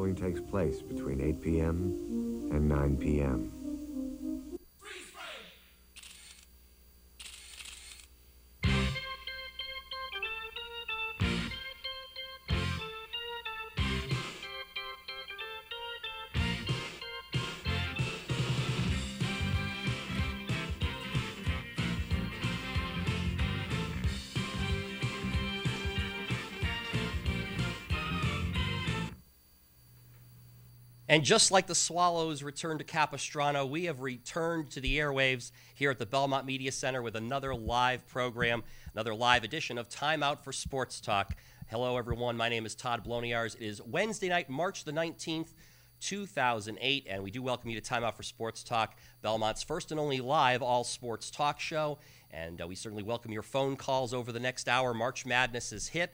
following takes place between 8 p.m. and 9 p.m. And just like the Swallows returned to Capistrano, we have returned to the airwaves here at the Belmont Media Center with another live program, another live edition of Time Out for Sports Talk. Hello, everyone. My name is Todd Bloniars. It is Wednesday night, March the 19th, 2008, and we do welcome you to Time Out for Sports Talk, Belmont's first and only live all-sports talk show. And we certainly welcome your phone calls over the next hour. March Madness is hit.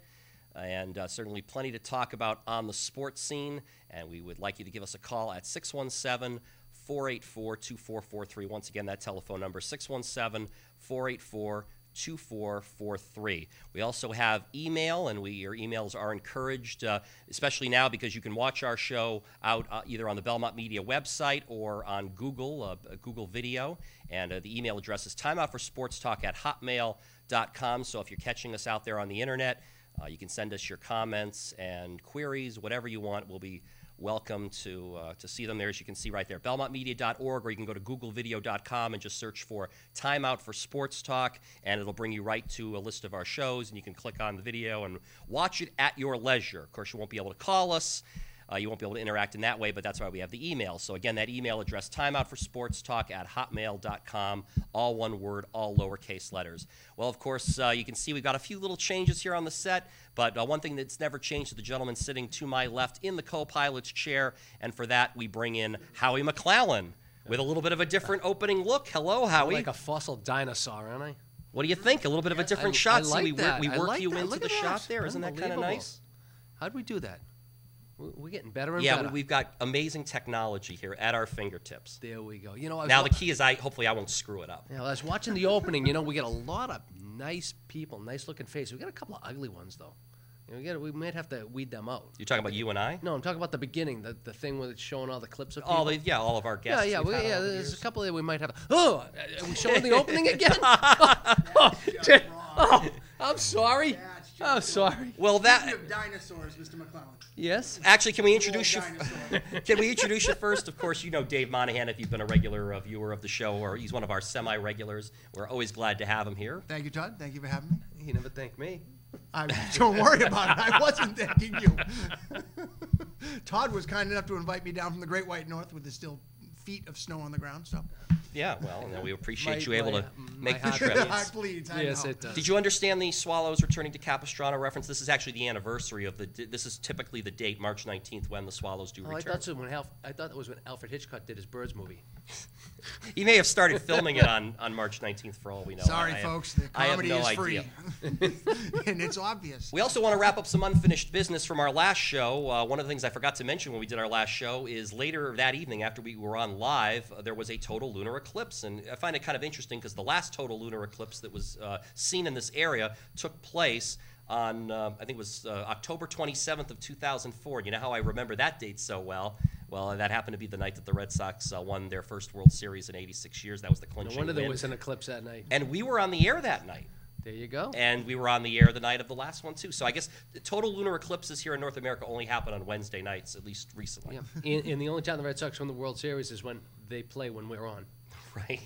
And certainly plenty to talk about on the sports scene. And we would like you to give us a call at 617-484-2443. Once again, that telephone number, 617-484-2443. We also have email, and your emails are encouraged, especially now because you can watch our show out either on the Belmont Media website or on Google Video. And the email address is timeoutforsportstalk@hotmail.com. So if you're catching us out there on the internet, you can send us your comments and queries, whatever you want. We'll be welcome to see them there, as you can see right there, belmontmedia.org, or you can go to googlevideo.com and just search for Time Out for Sports Talk, and it'll bring you right to a list of our shows, and you can click on the video and watch it at your leisure. Of course, you won't be able to call us. You won't be able to interact in that way, but that's why we have the email. So, again, that email address, timeoutforsportstalk@hotmail.com, all one word, all lowercase letters. Well, of course, you can see we've got a few little changes here on the set, but one thing that's never changed is the gentleman sitting to my left in the co-pilot's chair, and for that, we bring in Howie McClellan with a little bit of a different opening look. Hello, Howie. Like a fossil dinosaur, aren't I? What do you think? A little bit of a different shot. I like See, that. we work you that. into Look the at shot that. there. Isn't that kind of nice? How'd we do that? We're getting better and better. better. Yeah, we've got amazing technology here at our fingertips. There we go. Now the key is hopefully I won't screw it up. Yeah, I was watching the opening. We get a lot of nice people, nice-looking faces. We got a couple of ugly ones, though. We might have to weed them out. You're talking about you and I? No, I'm talking about the beginning, the thing where it's showing all the clips of All people. of our guests. Yeah. There's a couple that we might have. Oh, are we showing the opening again? I'm sorry. I'm sorry. Well, Speaking of dinosaurs, Mr. McClellan. Yes. Actually, can we introduce you? Can we introduce you first? Of course, you know Dave Monahan if you've been a regular viewer of the show, or he's one of our semi-regulars. We're always glad to have him here. Thank you, Todd. Thank you for having me. He never thanked me. Don't worry about it. I wasn't thanking you. Todd was kind enough to invite me down from the Great White North with the still feet of snow on the ground. So. Yeah, well, we appreciate you able to make the trip. Yes, please. Yes, it does. Did you understand the Swallows returning to Capistrano reference? This is actually the anniversary of this is typically the date, March 19th, when the Swallows do return. I thought it was when Alfred Hitchcock did his Birds movie. He may have started filming it on March 19th, for all we know. Sorry, folks. The comedy is free. And it's obvious. We also want to wrap up some unfinished business from our last show. One of the things I forgot to mention when we did our last show is later that evening, after we were on live, there was a total lunar eclipse. And I find it kind of interesting because the last total lunar eclipse that was seen in this area took place on, I think it was October 27th of 2004. You know how I remember that date so well? Well, that happened to be the night that the Red Sox won their first World Series in 86 years. That was the clinching No wonder there win. was an eclipse that night. And we were on the air that night. There you go. And we were on the air the night of the last one, too. So I guess the total lunar eclipses here in North America only happen on Wednesday nights, at least recently. Yeah. And the only time the Red Sox win the World Series is when they play when we're on. Right.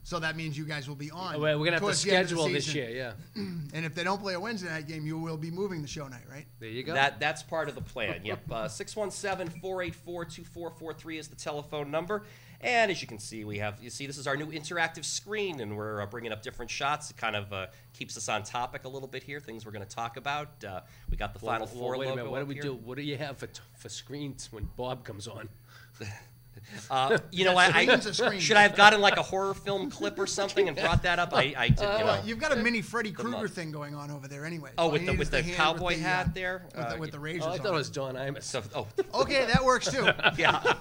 So that means you guys will be on. We're going to have to schedule this year, yeah. And if they don't play a Wednesday night game, you will be moving the show night, right? There you go. That's part of the plan, yep. 617-484-2443 is the telephone number. And as you can see, this is our new interactive screen, and we're bringing up different shots. It kind of keeps us on topic a little bit here, things we're going to talk about. We got the Final Four wait a logo minute. What do we here. do? What do you have for screens when Bob comes on? Should I have gotten like a horror film clip or something and brought that up? I did. You've got a mini Freddy Krueger thing going on over there, anyway. Oh, with the cowboy hat there, with the razors. I thought it was Don Imus. Okay, that works too. Yeah.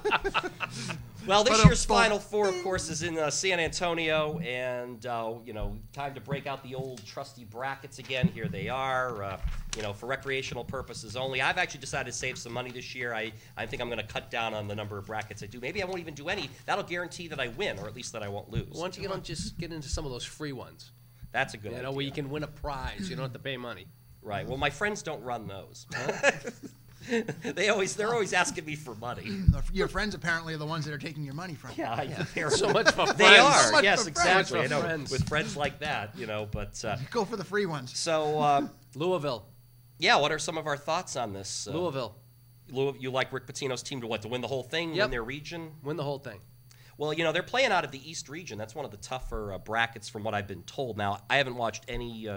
Well, this year's Final Four, of course, is in San Antonio, and time to break out the old trusty brackets again. Here they are. for recreational purposes only. I've actually decided to save some money this year. I think I'm going to cut down on the number of brackets I do. Maybe I won't even do any. That'll guarantee that I win, or at least that I won't lose. Why don't you just get into some of those free ones? That's a good idea. Where you can win a prize. You don't have to pay money. Right. Well, my friends don't run those. They're always asking me for money. Your friends apparently are the ones that are taking your money from you. Yeah. So much for friends. They are. So much Yes, for exactly. I friends. know. Friends. With friends like that, but Go for the free ones. so Louisville. yeah. What are some of our thoughts on this? Louisville. You like Rick Pitino's team to win the whole thing, Yep. win their region? Win the whole thing. Well, they're playing out of the East region. That's one of the tougher brackets from what I've been told. Now, I haven't watched any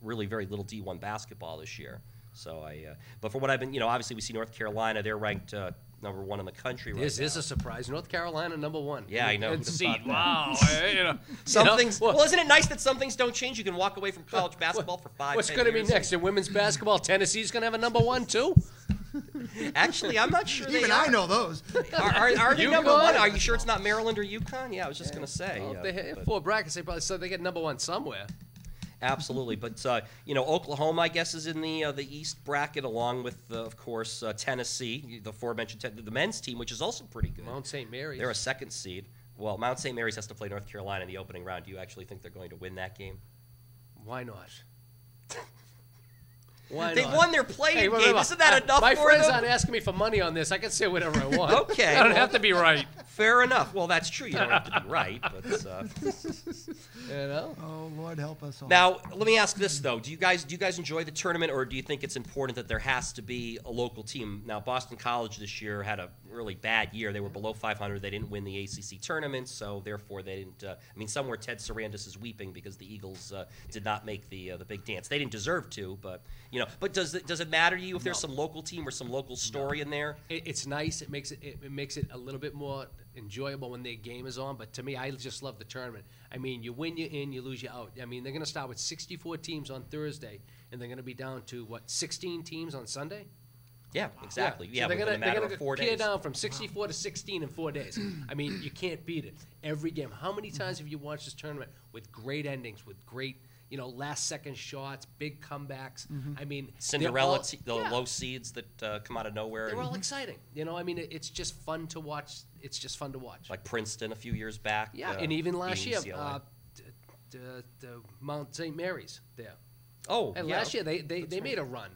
really very little D1 basketball this year. So but for what I've been, obviously we see North Carolina. They're ranked number 1 in the country right This now. is a surprise. North Carolina, number 1. Yeah, I know. And Who'd have seed. thought Wow. Some things. Well, isn't it nice that some things don't change? You can walk away from college basketball for 5. What's 10 going to be years. next in women's basketball? Tennessee's going to have a number 1 too. Actually, I'm not sure. Even they are. I know those. Are they number UConn? 1? Are you sure it's not Maryland or UConn? Yeah, I was just going to say. Well, if they have but- 4 brackets, they probably said they get number 1 somewhere. Absolutely, but Oklahoma, I guess, is in the East bracket, along with, of course, Tennessee, the aforementioned the men's team, which is also pretty good. Mount St. Mary's. They're a 2nd seed. Well, Mount St. Mary's has to play North Carolina in the opening round. Do you actually think they're going to win that game? Why not? Why They not? won their playing Hey, game. remember, Isn't that enough my for friends them? aren't asking me for money on this. I can say whatever I want. Okay, I don't well- have to be right. Fair enough. Well, that's true. You don't have to be right. But Oh, Lord help us all. now, let me ask this though: Do you guys enjoy the tournament, or do you think it's important that there has to be a local team? Now, Boston College this year had a really bad year. They were below 500. They didn't win the ACC tournament, so therefore they didn't. Somewhere Ted Sarandis is weeping because the Eagles did not make the big dance. They didn't deserve to, but But does it matter to you if there's some local team or some local story in there? It's nice. It makes it a little bit more enjoyable when their game is on. But to me, I just love the tournament. You win, you're in. You lose, you're out. They're going to start with 64 teams on Thursday, and they're going to be down to 16 teams on Sunday. Yeah, exactly. So Yeah, they're within a matter of 4 pare days. down from 64 to 16 in 4 days. You can't beat it. Every game. How many times have you watched this tournament with great endings, with great, last-second shots, big comebacks? Cinderella, they're all- low seeds that come out of nowhere. They're and- all exciting. It's just fun to watch. It's just fun to watch. like Princeton a few years back. Yeah, and even last beating year, UCLA. the Mount St. Mary's there. Oh, And yeah. last year they made a run.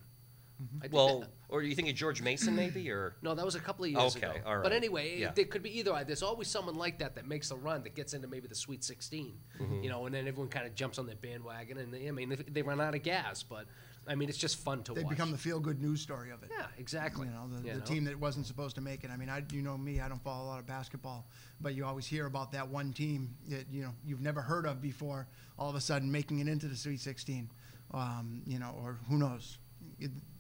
I think Well, that- or you think of George Mason maybe, or no, that was a couple of years Okay, ago. all right. But anyway, Yeah. there could be either. There's always someone like that makes a run that gets into maybe the Sweet 16, and then everyone kind of jumps on their bandwagon, and they run out of gas. But it's just fun to They watch. become the feel-good news story of it. Yeah, exactly. The team that wasn't supposed to make it. You know me, I don't follow a lot of basketball, but you always hear about that one team that you've never heard of before, all of a sudden making it into the Sweet 16, or who knows.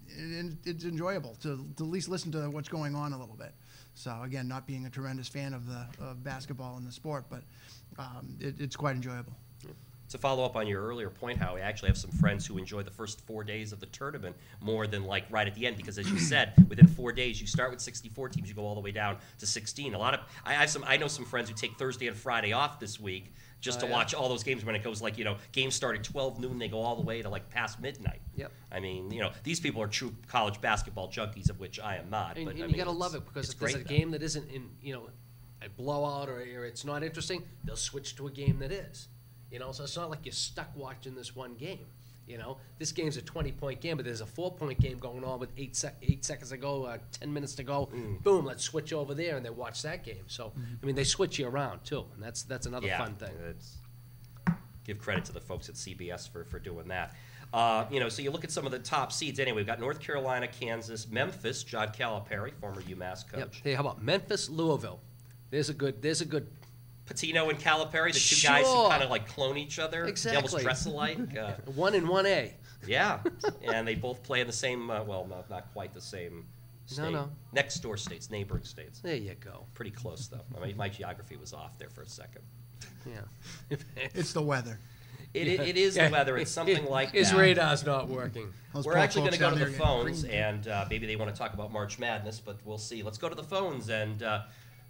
It's enjoyable to at least listen to what's going on a little bit. So again, not being a tremendous fan of basketball and the sport, but it's quite enjoyable. to follow up on your earlier point, Howie, I actually have some friends who enjoy the first 4 days of the tournament more than like right at the end, because as you said, within 4 days you start with 64 teams, you go all the way down to 16. I know some friends who take Thursday and Friday off this week just to watch all those games when it goes games start at 12 noon, they go all the way to past midnight. Yep. These people are true college basketball junkies, of which I am not. And, But you gotta love it, because it's if there's a great, game that isn't in a blowout or it's not interesting, they'll switch to a game that is. So it's not like you're stuck watching this one game. This game's a 20-point game, but there's a 4-point game going on with 8 seconds to go, 10 minutes to go. Boom, let's switch over there, and they watch that game. So, they switch you around, too, and that's another fun thing. Give credit to the folks at CBS for doing that. So you look at some of the top seeds. Anyway, we've got North Carolina, Kansas, Memphis, John Calipari, former UMass coach. Yep. Hey, how about Memphis, Louisville? There's a good Patino and Calipari, the two guys who Sure. kind of clone each other. They Exactly. almost dress alike. 1 and 1A. Yeah, and they both play in the same, not quite the same state. No. Next door states, neighboring states. There you go. Pretty close, though. My geography was off there for a second. Yeah. It's the weather. It is the weather. It's something like His that. radar's not working. Those We're poor actually going to folks go to down the there getting phones, creamed. and maybe they want to talk about March Madness, but we'll see. Let's go to the phones and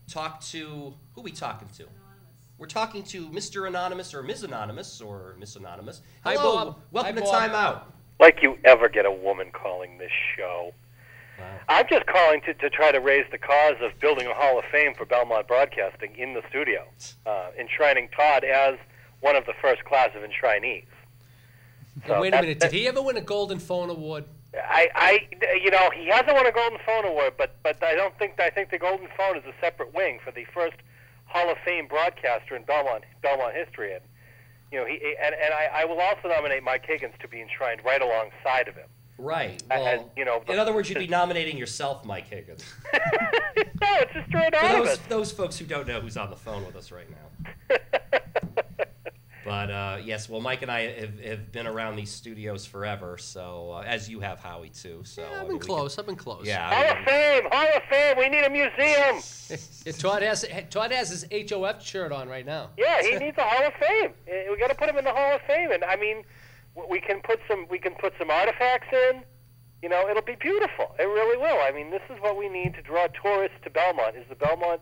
talk to – who are we talking to? We're talking to Mr. Anonymous or Ms. Anonymous or Miss Anonymous. Hi, Hello. Bob. Welcome Hi, to Bob. Time Out. Like you ever get a woman calling this show. Wow. I'm just calling to try to raise the cause of building a Hall of Fame for Belmont Broadcasting in the studio, enshrining Todd as one of the first class of enshrinees. And wait a minute, did he ever win a Golden Phone Award? He hasn't won a Golden Phone Award, but I think the Golden Phone is a separate wing for the first Hall of Fame broadcaster in Belmont history. And I will also nominate Mike Higgins to be enshrined right alongside of him. Right. Well, in other words, you'd be nominating yourself, Mike Higgins. No, it's just straight out of it. Those folks who don't know who's on the phone with us right now. But, yes, well, Mike and I have been around these studios forever, so, as you have, Howie, too. So Yeah, I've been close. Yeah. Hall of Fame, we need a museum. Todd has his HOF shirt on right now. Yeah, he needs a Hall of Fame. We got to put him in the Hall of Fame, and I mean, we can put some artifacts in. It'll be beautiful. It really will. I mean, this is what we need to draw tourists to Belmont. Is the Belmont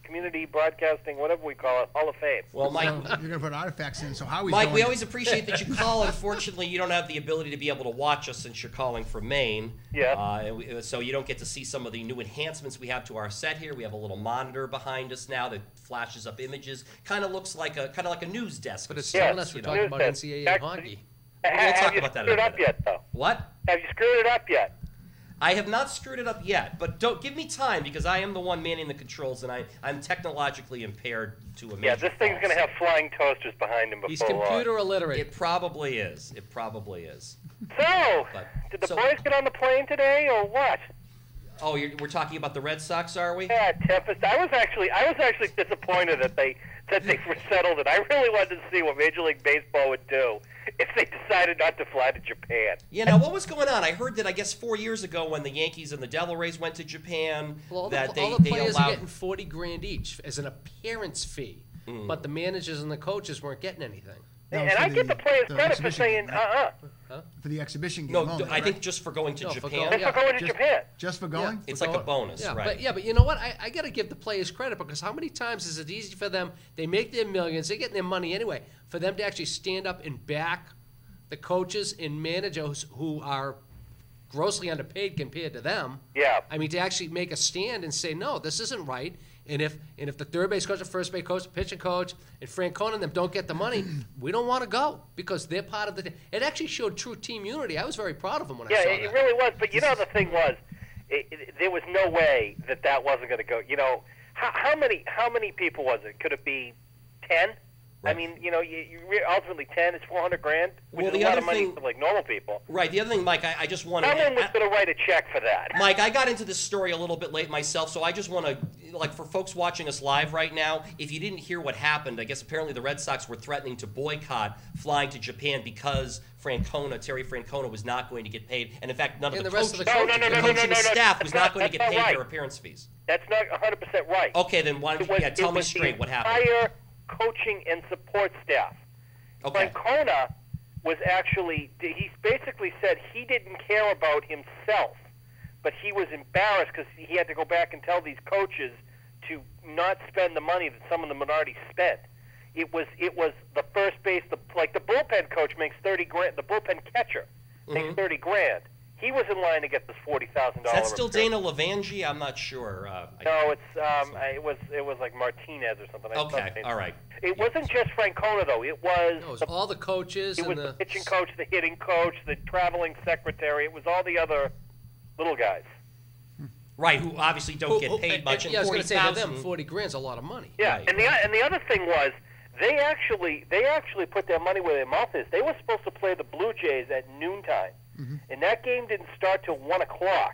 Community Broadcasting, whatever we call it, Hall of Fame. Well, Mike, you're going to put artifacts in, so how Mike, we always appreciate that you call. Unfortunately, you don't have the ability to be able to watch us since you're calling from Maine. Yeah. So you don't get to see some of the new enhancements we have to our set here. We have a little monitor behind us now that flashes up images. Kind of looks like a news desk. But it's Yeah, telling us we're talking about NCAA hockey. We'll talk about that in a Have you screwed it up minute. yet, though? What? Have you screwed it up yet? I have not screwed it up yet, but don't give me time because I am the one manning the controls and I'm technologically impaired to a major Yeah, this thing's going to have flying toasters behind him before He's long. computer illiterate. It probably is. It probably is. So, did the boys get on the plane today, or what? Oh, we're talking about the Red Sox, are we? Yeah, Tempest. I was actually disappointed that they settled it. I really wanted to see what Major League Baseball would do if they decided not to fly to Japan. Yeah, now what was going on? I heard that 4 years ago when the Yankees and the Devil Rays went to Japan, Well, all that the they players allowed. are getting $40,000 each as an appearance fee, but the managers and the coaches weren't getting anything. And I give the players credit for exhibition saying, game, right? For the exhibition game No, only, I think right? just for going to No, for Japan. going- for going to Just- Japan. Just for going? It's like a bonus, Yeah, right? but you know what? I got to give the players credit because how many times is it easy for them? They make their millions, they're getting their money anyway. For them to actually stand up and back the coaches and managers who are grossly underpaid compared to them. Yeah. I mean, to actually make a stand and say, no, this isn't right. And if the third base coach, the first base coach, the pitching coach, and Francona and them don't get the money, we don't want to go because they're part of the. It actually showed true team unity. I was very proud of them when I saw that. Yeah, it really was. But the thing was, there was no way that wasn't going to go. How many people was it? Could it be 10? I Right. mean, ultimately 10 is $400,000, which Well, is the a lot other of money thing- for like normal people. Right. The other thing, Mike, I just want Someone was to. going to write a check for that. Mike, I got into this story a little bit late myself, so I just want to, for folks watching us live right now, if you didn't hear what happened, I guess apparently the Red Sox were threatening to boycott flying to Japan because Terry Francona was not going to get paid, and in fact, none of And the the rest coaches, of the coaches- the coaching No, staff was not going to get that's paid not their right. appearance fees. That's not 100% right. Okay, then why don't you tell me straight what happened? The entire coaching and support staff. Okay. Francona was he basically said he didn't care about himself, but he was embarrassed because he had to go back and tell these coaches to not spend the money that some of them had already spent. It was the first base, the bullpen coach makes $30,000. The bullpen catcher makes $30,000. He was in line to get this $40,000. Is that still Dana Lavangi? I'm not sure. No, it was like Martinez or something. Okay, all right. It wasn't just Francona though. It was No, it was all the coaches it and was the pitching coach, the hitting coach, the traveling secretary. It was all the other little guys. Right, who obviously don't get paid much. Yeah, I was going to say to them, $40,000. $40,000 is a lot of money. Yeah, Right. and the other thing was they actually put their money where their mouth is. They were supposed to play the Blue Jays at noontime, and that game didn't start till 1:00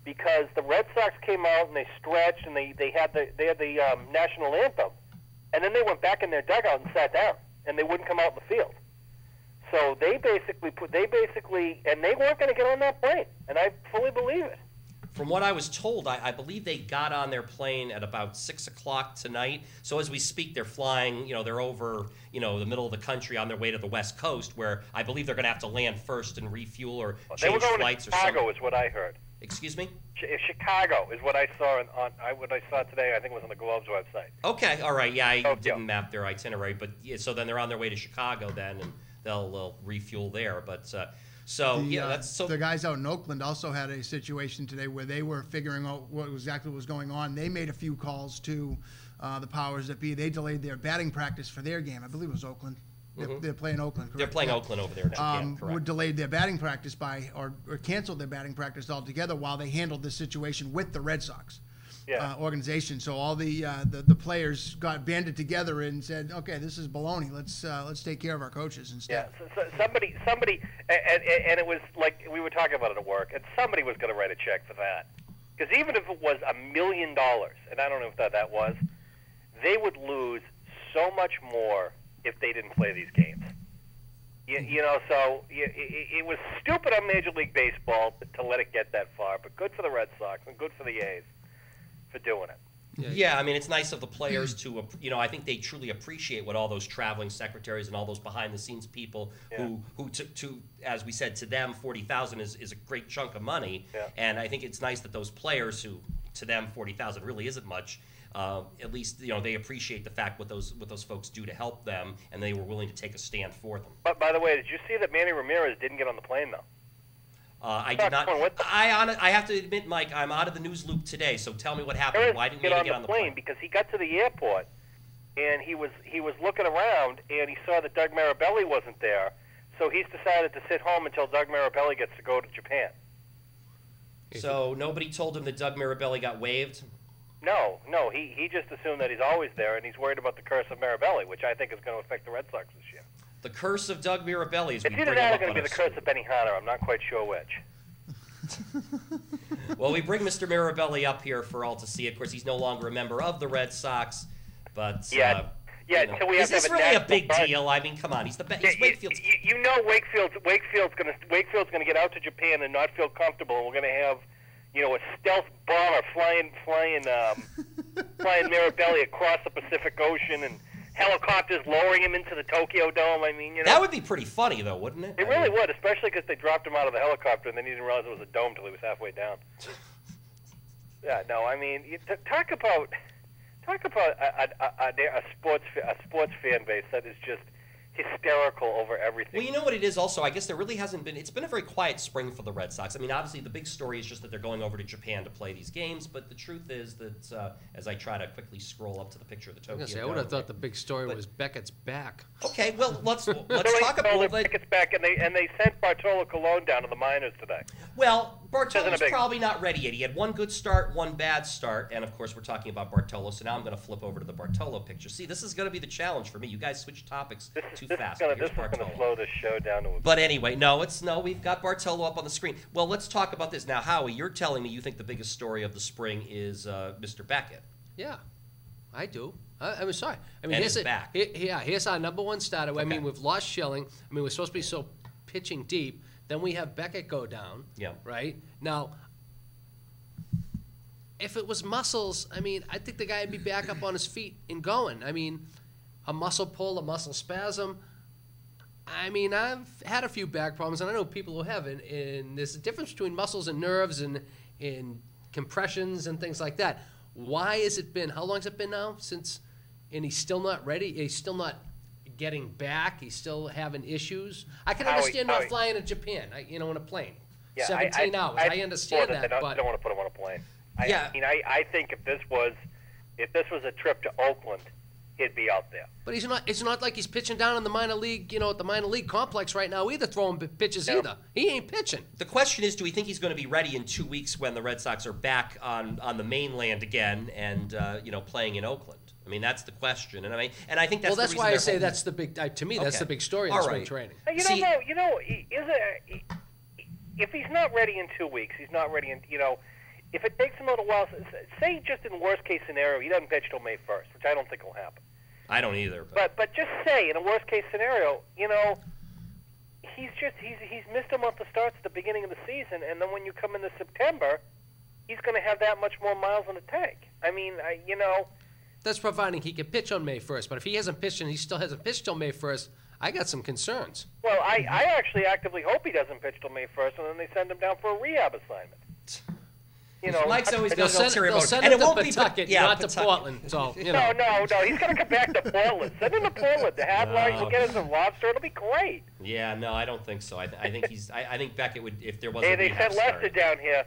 because the Red Sox came out and they stretched and they had the national anthem, and then they went back in their dugout and sat down, and they wouldn't come out in the field. So they weren't going to get on that plane, and I fully believe it. From what I was told, I believe they got on their plane at about 6 o'clock tonight. So as we speak, they're flying, they're over, the middle of the country on their way to the West Coast, where I believe they're going to have to land first and refuel or They were change going flights to or something. Chicago, is what I heard. Excuse me? Chicago is what I saw what I saw today. I think it was on the Globe's website. Okay, all right. Yeah, I Tokyo. didn't map their itinerary, but yeah, so then they're on their way to Chicago then, and they'll refuel there. But So that's so. The guys out in Oakland also had a situation today where they were figuring out what exactly was going on. They made a few calls to the powers that be. They delayed their batting practice for their game. I believe it was Oakland. They're playing Oakland, correct? They're playing Oakland over there now. Correct. Delayed their batting practice or canceled their batting practice altogether while they handled this situation with the Red Sox organization. So all the players got banded together and said, "Okay, this is baloney. Let's take care of our coaches instead." Yeah. So somebody, and it was like we were talking about it at work, and somebody was going to write a check for that, because even if it was $1 million, and I don't know if that was, they would lose so much more if they didn't play these games. So it was stupid on Major League Baseball to let it get that far, but good for the Red Sox and good for the A's for doing it. Yeah, I mean, it's nice of the players to, I think they truly appreciate what all those traveling secretaries and all those behind-the-scenes people who as we said, to them, $40,000 is a great chunk of money. Yeah. And I think it's nice that those players who, to them, $40,000 really isn't much. At least they appreciate the fact what those folks do to help them, and they were willing to take a stand for them. But by the way, did you see that Manny Ramirez didn't get on the plane though? I did not. I have to admit, Mike, I'm out of the news loop today. So tell me what happened. Why didn't Manny get on the plane? Because he got to the airport and he was looking around and he saw that Doug Mirabelli wasn't there, so he's decided to sit home until Doug Mirabelli gets to go to Japan. So nobody told him that Doug Mirabelli got waived? No, he just assumed that he's always there, and he's worried about the curse of Mirabelli, which I think is going to affect the Red Sox this year. The curse of Doug Mirabelli is it's either that or going to be the curse of Benny Hanna. I'm not quite sure which. Well, we bring Mr. Mirabelli up here for all to see. Of course, he's no longer a member of the Red Sox, but so we have to is this have really a big deal? I mean, come on, he's the best. He's Wakefield's. Wakefield's going to get out to Japan and not feel comfortable. And we're going to have a stealth bomber flying Mirabelli across the Pacific Ocean and helicopters lowering him into the Tokyo Dome. I mean, that would be pretty funny, though, wouldn't it? It really would, especially because they dropped him out of the helicopter and then he didn't realize it was a dome till he was halfway down. Yeah, no, I mean, talk about a sports fan base that is just hysterical over everything. Well, you know what it is also? I guess there really hasn't been... It's been a very quiet spring for the Red Sox. I mean, obviously, the big story is just that they're going over to Japan to play these games, but the truth is that, as I try to quickly scroll up to the picture of the Tokyo Dome... I would have thought the big story was Beckett's back. Okay, well, let's talk about... Beckett's back, and they sent Bartolo Colon down to the minors today. Well, Bartolo's probably not ready yet. He had one good start, one bad start, and of course, we're talking about Bartolo, so now I'm going to flip over to the Bartolo picture. See, this is going to be the challenge for me. You guys switch topics too fast. This is going to slow this show down to a... But anyway, we've got Bartolo up on the screen. Well, let's talk about this. Now, Howie, you're telling me you think the biggest story of the spring is Mr. Beckett. Yeah, I do. I'm sorry. I mean, and he's back. Here's our number one starter. Okay. I mean, we've lost Schilling. I mean, we're supposed to be so pitching deep. Then we have Beckett go down. Yeah. Right? Now, if it was muscles, I mean, I think the guy would be back up on his feet and going. I mean, a muscle pull, a muscle spasm. I mean, I've had a few back problems, and I know people who haven't. And there's a difference between muscles and nerves and compressions and things like that. Why has it been? How long has it been now since? And he's still not ready. He's still not getting back. He's still having issues. I can understand not flying to Japan. In a plane, 17 hours. I understand that. I don't want to put him on a plane. I mean, I think if this was a trip to Oakland, he'd be out there. But he's not. It's not like he's pitching down in the minor league, at the minor league complex right now either, throwing pitches either. He ain't pitching. The question is, do we think he's going to be ready in 2 weeks when the Red Sox are back on the mainland again and playing in Oakland? I mean, that's the question, and I think that's. Well, that's why I say that's the big. To me, that's the big story in spring training. If he's not ready in 2 weeks, he's not ready in. If it takes him a little while, say just in worst case scenario, he doesn't pitch till May 1st, which I don't think will happen. I don't either. But just say in a worst case scenario, he's missed a month of starts at the beginning of the season, and then when you come into September, he's going to have that much more miles in the tank. I mean, That's providing he can pitch on May 1st, but if he hasn't pitched and he still hasn't pitched till May 1st, I got some concerns. Well, I actually actively hope he doesn't pitch till May 1st, and then they send him down for a rehab assignment. Mike's always They'll got an send, ulterior they'll motive. send And it it to won't be Pawtucket, yeah, not to Pawtucket. Portland. So, you know. No. He's going to come back to Portland. Send him to Portland. The headlines will get us some lobster. It'll be great. Yeah, no, I don't think so. I think he's. I think Beckett would if there was. Hey, a they rehab sent Lester start. down here.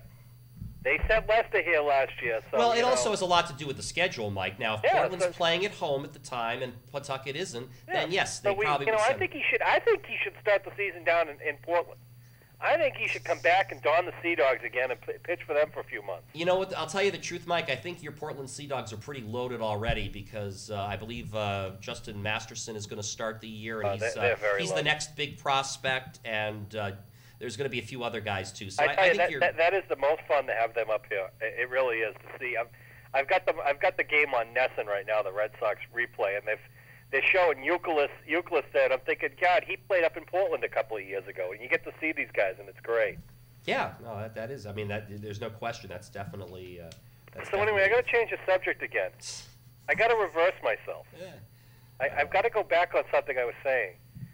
They sent Lester here last year. So, Well, it also has a lot to do with the schedule, Mike. Now, if Yeah, Portland's so- playing at home at the time and Pawtucket isn't, then yes, they So probably you know, would I send think him. he should. I think he should start the season down in Portland. I think he should come back and don the Sea Dogs again and pitch for them for a few months. You know what? I'll tell you the truth, Mike. I think your Portland Sea Dogs are pretty loaded already because I believe Justin Masterson is going to start the year, and they're very he's the loaded. next big prospect, and there's going to be a few other guys too. So I tell I you, think that is the most fun to have them up here. It really is to see. I've got the game on Nesson right now, the Red Sox replay, and they're showing Euclid there, and I'm thinking, God, he played up in Portland a couple of years ago, and you get to see these guys, and it's great. Yeah, no, that is. I mean, there's no question. That's definitely. So anyway, I got to change the subject again. I got to reverse myself. Yeah. I've got to go back on something I was saying.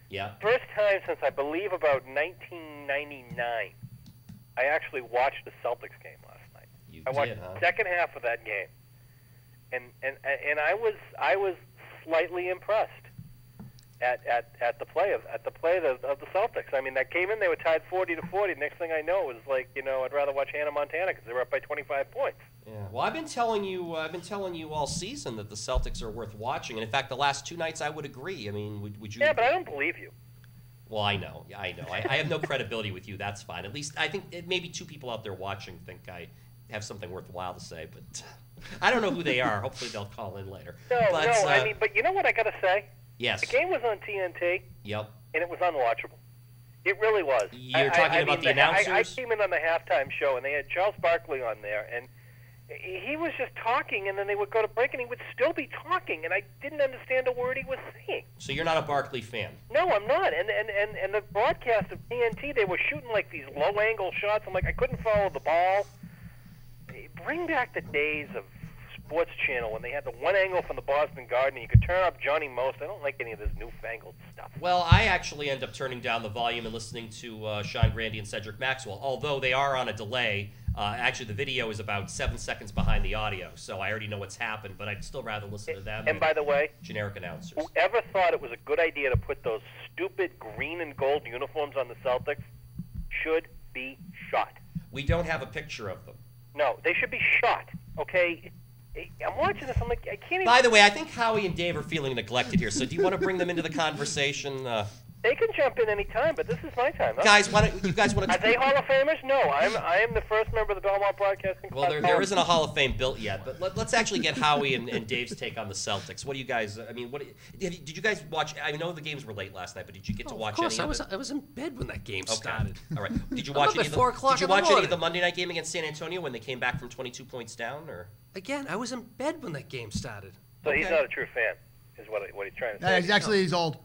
Yeah. First time since I believe about 1999, I actually watched the Celtics game last night. You I watched did, huh? the second half of that game, and I was slightly impressed at the play of the Celtics. I mean, that came in, they were tied 40-40. Next thing I know, it was like, I'd rather watch Hannah Montana because they were up by 25 points. Yeah. Well, I've been telling you all season that the Celtics are worth watching, and in fact, the last two nights I would agree. I mean, would you? Yeah, but I don't believe you. Well, I know. I have no credibility with you. That's fine. At least I think maybe two people out there watching think I have something worthwhile to say, but I don't know who they are. Hopefully, they'll call in later. But you know what I got to say? Yes. The game was on TNT. Yep. And it was unwatchable. It really was. You're talking about the announcers? I came in on the halftime show, and they had Charles Barkley on there, and he was just talking, and then they would go to break, and he would still be talking, and I didn't understand a word he was saying. So you're not a Barkley fan? No, I'm not. And the broadcast of TNT, they were shooting like these low-angle shots. I'm like, I couldn't follow the ball. Bring back the days of Sports Channel when they had the one angle from the Boston Garden and you could turn up Johnny Most. I don't like any of this newfangled stuff. Well, I actually end up turning down the volume and listening to Sean Grandy and Cedric Maxwell, although they are on a delay. Actually, the video is about 7 seconds behind the audio, so I already know what's happened, but I'd still rather listen to them And by the way, generic announcers. whoever thought it was a good idea to put those stupid green and gold uniforms on the Celtics should be shot. We don't have a picture of them. No, they should be shot, okay? I'm watching this, I'm like, I can't even... By the way, I think Howie and Dave are feeling neglected here, so do you want to bring them into the conversation? They can jump in any time, but this is my time. Huh? Guys, you guys want to... Are they Hall of Famers? No, I am the first member of the Belmont Broadcasting Well, Club. there isn't a Hall of Fame built yet, but let's actually get Howie and Dave's take on the Celtics. What do you guys? I mean, did you guys watch? I know the games were late last night, but did you get to watch? Of course, any of it? I was in bed when that game Okay. started. All right. Did you I'm watch up any at of 4 the, o'clock Did you in the watch any of the morning. Monday night game against San Antonio when they came back from 22 points down? Or Again, I was in bed when that game started. So he's Okay. not a true fan, is what he's trying to say. He's old.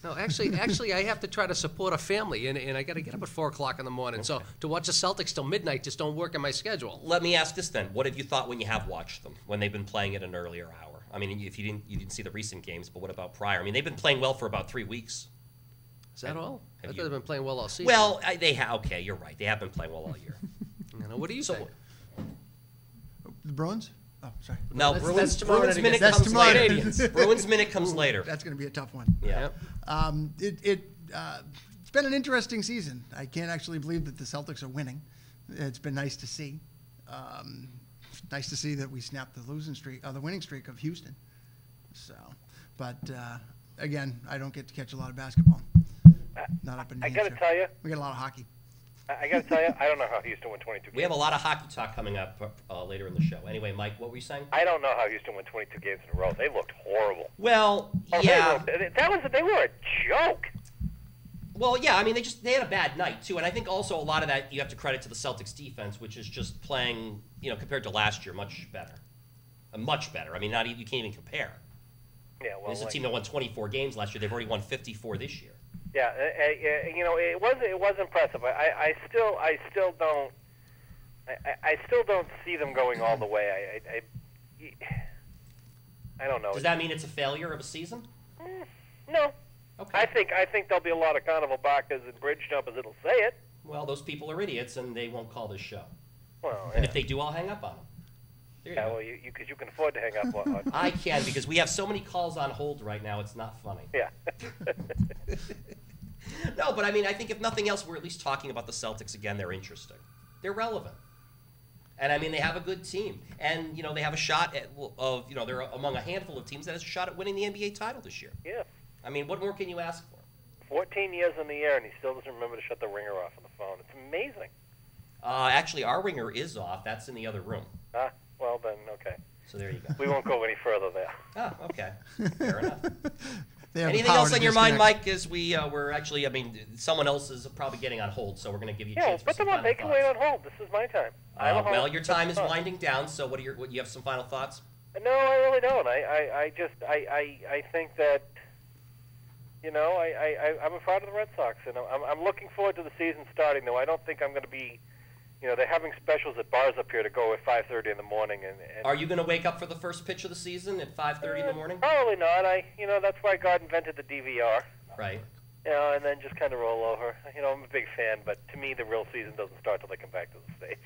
No, actually, I have to try to support a family, and I got to get up at 4 o'clock in the morning. So to watch the Celtics till midnight just don't work in my schedule. let me ask this then: what have you thought when you have watched them when they've been playing at an earlier hour? I mean, if you didn't see the recent games, but what about prior? I mean, they've been playing well for about 3 weeks. Is that all? I have thought you- they've been playing well all season. Well, they have. Okay, you're right. They have been playing well all year. You know, what do you So- think? The Bruins? Oh, sorry. No, That's Bruins tomorrow Bruins night minute against- comes That's tomorrow later. night. Bruins minute comes later. That's going to be a tough one. Yeah. Yep. It's been an interesting season. I can't actually believe that the Celtics are winning. It's been nice to see. Nice to see that we snapped the losing streak, the winning streak of Houston. So, but again, I don't get to catch a lot of basketball. Not up in New I got to Hampshire. tell you, We got a lot of hockey. I got to tell you, I don't know how Houston won 22 games. We have a lot of hockey talk coming up later in the show. Anyway, Mike, what were you saying? I don't know how Houston won 22 games in a row. They looked horrible. Well, Oh, yeah. they were a joke. Well, yeah, I mean, they had a bad night, too. And I think also a lot of that you have to credit to the Celtics defense, which is just playing, compared to last year, much better. Much better. I mean, you can't even compare. Yeah, well, This is a team that won 24 games last year. They've already won 54 this year. yeah, it was impressive. I still don't see them going all the way. I don't know. Does that mean it's a failure of a season? No. Okay. I think there'll be a lot of carnival barkers and bridge jumpers that'll say it. Well, those people are idiots, and they won't call this show. Well, And if they do, I'll hang up on them. There you yeah, go. well, because you can afford to hang up on. I can, because we have so many calls on hold right now, it's not funny. Yeah. No, but I mean, I think if nothing else, we're at least talking about the Celtics again. They're interesting. They're relevant. And I mean, they have a good team. And, you know, they have a shot they're among a handful of teams that has a shot at winning the NBA title this year. Yeah. I mean, what more can you ask for? 14 years in the air, and he still doesn't remember to shut the ringer off on the phone. It's amazing. Actually, our ringer is off. That's in the other room. Well, then, okay. So there you go. We won't go any further there. Oh, okay. Fair enough. They have the Anything power else to on your mind, disconnect. Mike? As we're actually, I mean, someone else is probably getting on hold, so we're going to give you a Yeah, chance for put some them on. final They can wait thoughts. on hold. This is my time. I'm a Well, host. your time is This fun. winding down, so what you have some final thoughts? No, I really don't. I think that, you know, I'm a fan of the Red Sox, and I'm looking forward to the season starting. Though I don't think I'm going to be, you know, they're having specials at bars up here to go at 5:30 in the morning. And Are you going to wake up for the first pitch of the season at 5:30 in the morning? Probably not. That's why God invented the DVR. Right. You know, and then just kind of roll over. You know, I'm a big fan, but to me, the real season doesn't start till they come back to the States.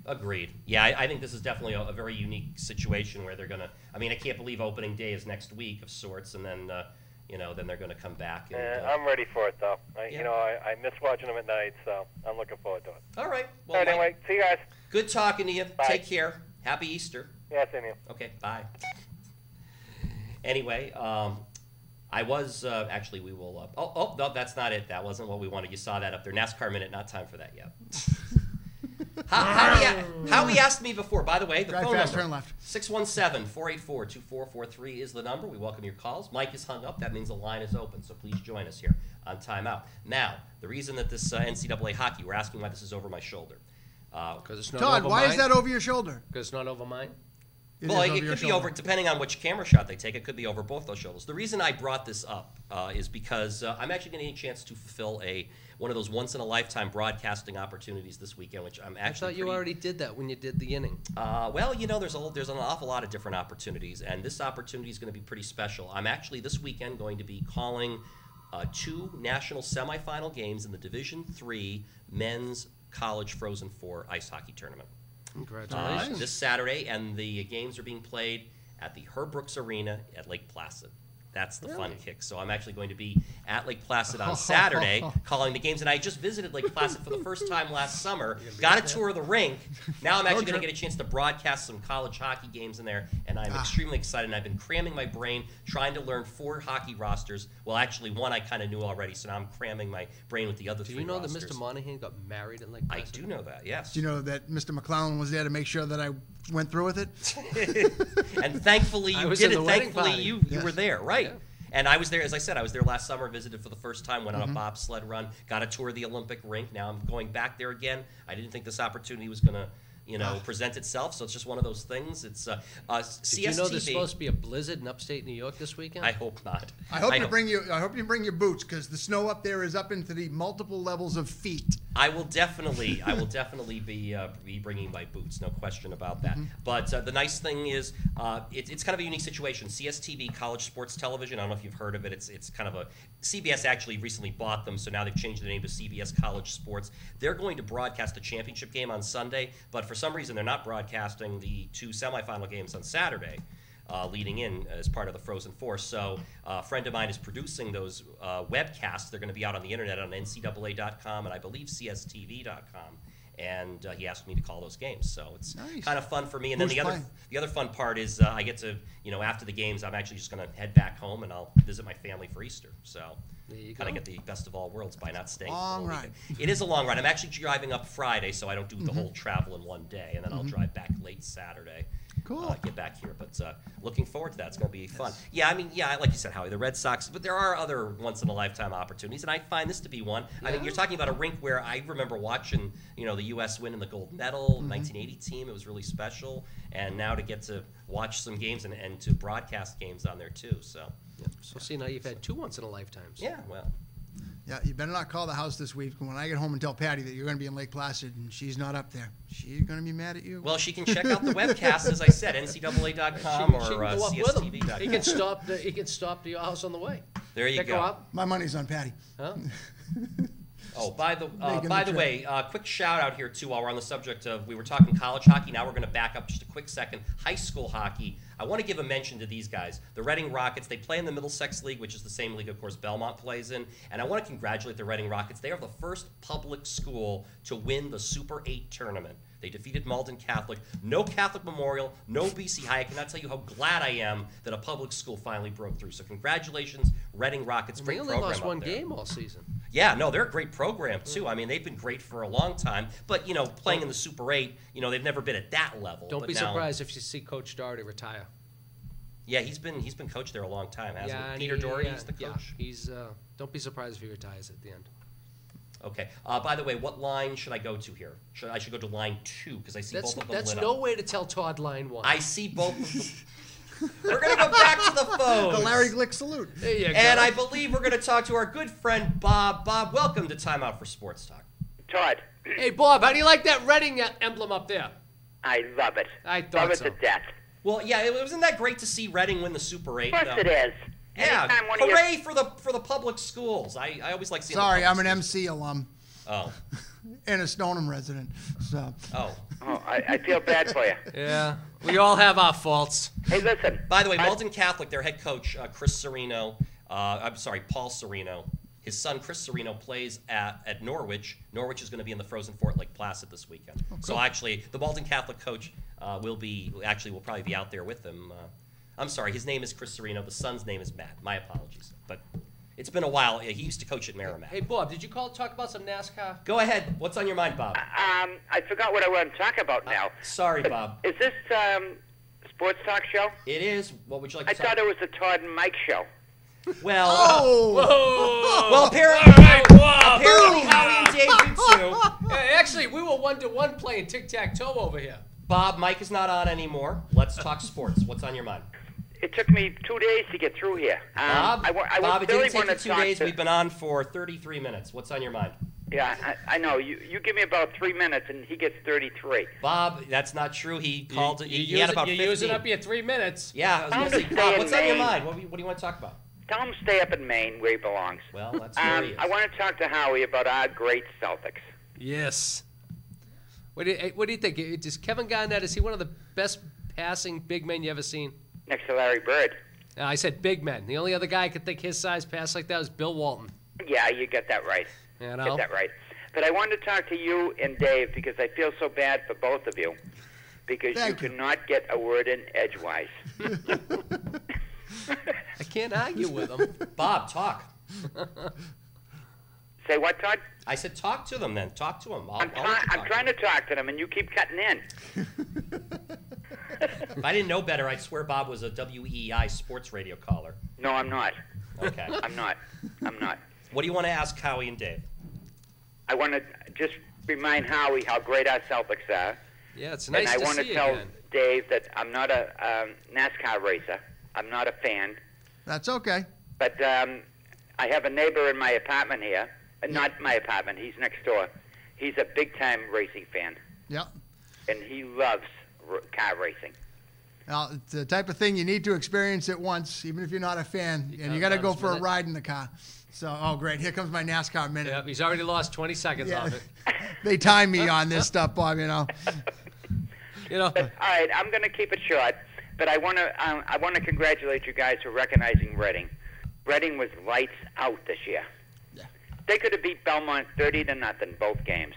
Agreed. Yeah, I think this is definitely a very unique situation where they're going to. I mean, I can't believe opening day is next week of sorts, and then then they're going to come back. And, I'm ready for it, though. Yeah. I miss watching them at night, so I'm looking forward to it. all right. Well, All right, Mike, anyway, see you guys. good talking to you. Bye. Take care. Happy Easter. Yeah, same here. Okay, bye. Anyway, I was actually we will. No, that's not it. That wasn't what we wanted. You saw that up there. NASCAR minute. Not time for that yet. Howie asked me before. By the way, the Drive phone fast, number turn left. 617-484-2443 is the number. We welcome your calls. Mike is hung up. That means the line is open. So please join us here on Timeout. Now, the reason that this NCAA hockey, we're asking why this is over my shoulder. Because it's not Todd, over why mine? is that over your shoulder? Because it's not over mine? It Well, is it over your could be shoulder. over, depending on which camera shot they take, it could be over both those shoulders. The reason I brought this up is because I'm actually getting a chance to fulfill one of those once-in-a-lifetime broadcasting opportunities this weekend, which I'm I actually thought you already did that when you did the inning. well, you know, there's an awful lot of different opportunities, and this opportunity is going to be pretty special. I'm actually this weekend going to be calling 2 national semifinal games in the Division III Men's College Frozen Four Ice Hockey Tournament. Congratulations. This Saturday, and the games are being played at the Herb Brooks Arena at Lake Placid. That's the fun kick. So I'm actually going to be at Lake Placid on Saturday calling the games. And I just visited Lake Placid for the first time last summer, got a tour of the rink. Now I'm actually going to get a chance to broadcast some college hockey games in there, and I'm extremely excited. And I've been cramming my brain, trying to learn 4 hockey rosters. Well, actually, one I kind of knew already, so now I'm cramming my brain with the other 3 Do you know rosters. that Mr. Monahan got married at Lake I Placid? do know that, yes. Do you know that Mr. McClellan was there to make sure that I went through with it? And thankfully I you was did in it. the wedding Thankfully party. you were there, right? Yeah. And I was there, as I said, I was there last summer, visited for the first time, went on a bobsled run, got a tour of the Olympic rink. Now I'm going back there again. I didn't think this opportunity was going to, present itself, so it's just one of those things. It's CSTV. Did you know there's supposed to be a blizzard in upstate New York this weekend? I hope not. I hope you bring your boots, because the snow up there is up into the multiple levels of feet. I will definitely be bringing my boots, no question about that. But the nice thing is, it's kind of a unique situation. CSTV, College Sports Television. I don't know if you've heard of it. It's kind of a CBS actually recently bought them, so now they've changed the name to CBS College Sports. They're going to broadcast a championship game on Sunday, but for some reason they're not broadcasting the 2 semifinal games on Saturday. Leading in as part of the Frozen Four. So a friend of mine is producing those webcasts. They're going to be out on the internet on NCAA.com and I believe CSTV.com. And he asked me to call those games. So it's Nice. kind of fun for me. And Who's then playing? the other fun part is I get to, after the games, I'm actually just going to head back home and I'll visit my family for Easter. So There you kind of go. get the best of all worlds by not staying. for the Long whole ride. weekend. It is a long ride. I'm actually driving up Friday, so I don't do the whole travel in one day. And then I'll drive back late Saturday. Cool. Get back here, but looking forward to that. It's going to be fun. Yeah, I mean, like you said, Howie, the Red Sox, but there are other once-in-a-lifetime opportunities, and I find this to be one. I mean, you're talking about a rink where I remember watching, the U.S. win in the gold medal, 1980 team. It was really special, and now to get to watch some games and to broadcast games on there too. So, So see, now you've had 2 once-in-a-lifetimes. yeah, well. Yeah, you better not call the house this week when I get home and tell Patty that you're going to be in Lake Placid and she's not up there. She's going to be mad at you. Well, she can check out the webcast, as I said, NCAA.com or She can go up with him. CSTV.com. He can stop to your house on the way. There you Pick go. her up. My money's on Patty. Huh? Oh, by the making the trip. way, quick shout out here too. While we're on the subject of, we were talking college hockey. Now we're going to back up just a quick second. High school hockey. I want to give a mention to these guys, the Reading Rockets. They play in the Middlesex League, which is the same league, of course, Belmont plays in. And I want to congratulate the Reading Rockets. They are the first public school to win the Super 8 tournament. They defeated Malden Catholic. No Catholic Memorial, no BC High. I cannot tell you how glad I am that a public school finally broke through. So congratulations, Reading Rockets. Great They only program lost up one there. game all season. Yeah, no, they're a great program too. I mean, they've been great for a long time. But playing in the Super 8, they've never been at that level. Don't But be now, surprised if you see Coach Doherty retire. Yeah, he's been coach there a long time, hasn't Yeah, he? Peter Doherty is the coach. Yeah, he's. Don't be surprised if he retires at the end. Okay. By the way, what line should I go to here? I should go to line 2 because I see both of them That's lit no up. way to tell Todd line 1. I see both of them. We're going to go back to the phone. The Larry Glick salute. There you go. And I believe we're going to talk to our good friend Bob. Bob, welcome to Time Out for Sports Talk. Todd, Hey, Bob, how do you like that Reading emblem up there? I love it. I thought love it so. to death. Well, yeah, wasn't that great to see Reading win the Super 8? Of course it is. Yeah, Anytime one of your- hooray for the public schools. I always like seeing Sorry, the I'm public an schools. MC alum Oh. and a Stoneham resident. So Oh. Oh, I feel bad for you. Yeah, we all have our faults. Hey, listen. By the way, Malden Catholic, their head coach, Chris Serino, Paul Serino, his son Chris Serino plays at Norwich. Norwich is going to be in the Frozen Fort Lake Placid this weekend. So actually, the Malden Catholic coach will probably be out there with them. I'm sorry, his name is Chris Serino. The son's name is Matt. My apologies. But it's been a while. He used to coach at Merrimack. Hey, Bob, did you talk about some NASCAR? Go ahead. What's on your mind, Bob? I forgot what I want to talk about now. Sorry, Bob. Is this sports talk show? It is. What would you like to I talk thought it was the Todd and Mike show. Well, Whoa! well, apparently, apparently Howie and Dave do too. Hey, actually, we were 1-to-1 playing tic-tac-toe over here. Bob, Mike is not on anymore. Let's talk sports. What's on your mind? It took me 2 days to get through here. Bob, I Bob, it really didn't take want you to 2 talk days. to- We've been on for 33 minutes. What's on your mind? Yeah, I know. You give me about 3 minutes, and he gets 33. Bob, that's not true. He called it. He had about 15. You're using up your 3 minutes. Yeah, I was going to say, Stay Bob, in what's on your Maine. mind? What do you want to talk about? Tell him to stay up in Maine where he belongs. Well, that's where he is. I want to talk to Howie about our great Celtics. Yes. What do you think? Is Kevin Garnett, is he one of the best passing big men you ever seen? Next to Larry Bird. I said big men. The only other guy I could think his size pass like that was Bill Walton. Yeah, you get that right. You Get know? that right. But I wanted to talk to you and Dave because I feel so bad for both of you because Thank you. cannot get a word in edgewise. I can't argue with him. Bob, talk. Say what, Todd? I said talk to them then. Talk to them. I'm trying to talk to them, and you keep cutting in. If I didn't know better, I'd swear Bob was a WEI sports radio caller. No, I'm not. Okay. I'm not. What do you want to ask Howie and Dave? I want to just remind Howie how great our Celtics are. Yeah, it's nice and I to want see to you tell again. Dave that I'm not a NASCAR racer. I'm not a fan. that's okay. But I have a neighbor in my apartment here. Not my apartment. He's next door. He's a big-time racing fan, Yep. and he loves car racing. Well, it's the type of thing you need to experience it once, even if you're not a fan, and you got to go for a ride in the car. So, oh, great. Here comes my NASCAR minute. Yeah, he's already lost 20 seconds Yeah. off it. They time me on this stuff, Bob, you know. You know, But, all right, I'm going to keep it short. But I want to congratulate you guys for recognizing Reading. Reading was lights out this year. Yeah. They could have beat Belmont 30-0 both games,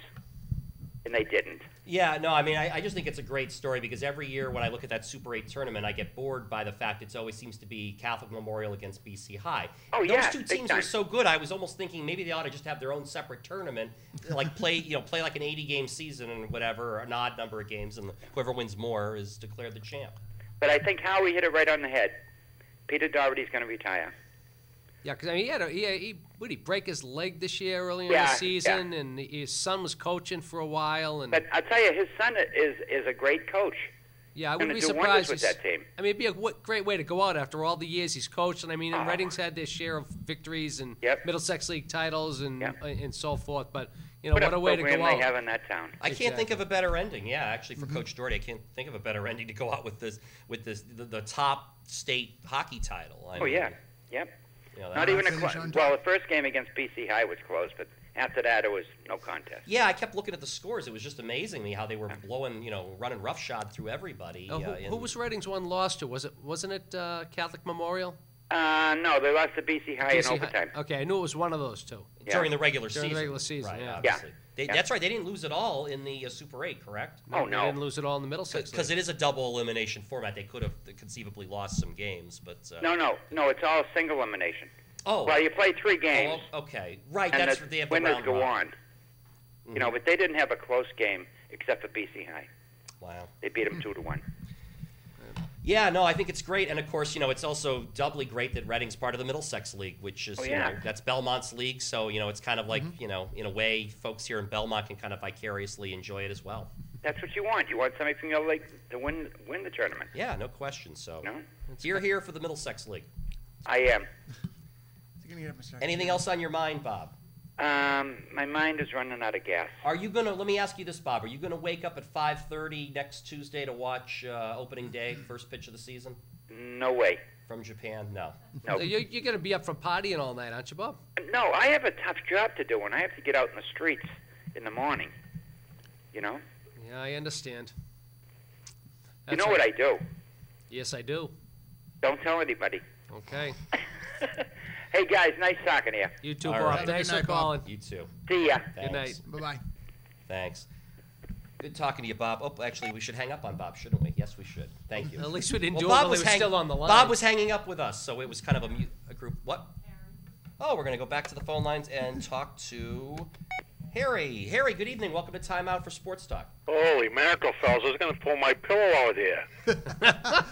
and they didn't. Yeah, no, I mean, I just think it's a great story because every year when I look at that Super 8 tournament, I get bored by the fact it always seems to be Catholic Memorial against BC High. Oh, Those yeah, two big teams time. were so good, I was almost thinking maybe they ought to just have their own separate tournament, like play like an 80-game season and whatever, or an odd number of games, and whoever wins more is declared the champ. But I think Howie hit it right on the head. Peter Doherty's going to retire. yeah, because I mean, would he break his leg this year earlier in Yeah, the season? And his son was coaching for a while. And But I'll tell you, his son is a great coach. yeah, I Gonna wouldn't be do wonders surprised. with that team. I mean, it'd be a great way to go out after all the years he's coached. And I mean, Oh. Reading's had their share of victories and Yep. Middlesex League titles and Yep. and so forth. But you know, What what a way to program go they out. have in that town. I can't think Exactly. of a better ending. Yeah, actually, for Coach Doherty, I can't think of a better ending to go out with the top state hockey title. I Oh, mean, yeah. Yep. You know, Not even a finish on top. well, the first game against BC High was close, but after that it was no contest. Yeah, I kept looking at the scores. It was just amazing me how they were blowing, running roughshod through everybody. Oh, who was Reading's one lost to? Wasn't it Catholic Memorial? No, they lost to BC High in overtime. Okay, I knew it was one of those two. during the regular During season? the regular season, right? yeah. Obviously. Yeah. That's right. They didn't lose at all in the Super 8, correct? Oh, They no. didn't lose it all in the Middlesex. Because it is a double elimination format. They could have conceivably lost some games, but No, it's all single elimination. oh, Well, you play 3 games, okay, right. and That's the they have the winners round go robin. on. But they didn't have a close game except for BC High. Wow. They beat them 2-1. Yeah, no, I think it's great, and of course, it's also doubly great that Reading's part of the Middlesex League, which is, that's Belmont's league. So, it's kind of like, in a way, folks here in Belmont can kind of vicariously enjoy it as well. That's what you want. You want somebody from your league to win the tournament. Yeah, no question. So, No? here for the Middlesex League. I am. Is he gonna get up and start Anything cheering? else on your mind, Bob? My mind is running out of gas. Are you gonna? Let me ask you this, Bob. Are you gonna wake up at 5:30 next Tuesday to watch opening day, first pitch of the season No way. from Japan? No. No. You're going to be up for partying all night, aren't you, Bob? No, I have a tough job to do, and I have to get out in the streets in the morning. You know? Yeah, I understand. You know what I do. Yes, I do. Don't tell anybody. Okay. Hey, guys, nice talking to you. You too, All Bob. right. Thanks Good night, for calling. You too. See ya. Thanks. Good night. Bye-bye. Thanks. Good talking to you, Bob. Oh, actually, we should hang up on Bob, shouldn't we? Yes, we should. Thank you. At least we didn't Well, do Bob it while he was still on the line. Bob was hanging up with us, so it was kind of a group. What? Oh, we're going to go back to the phone lines and talk to Harry. Harry, good evening. Welcome to Time Out for Sports Talk. Holy mackerel, fellas. I was going to pull my pillow out here.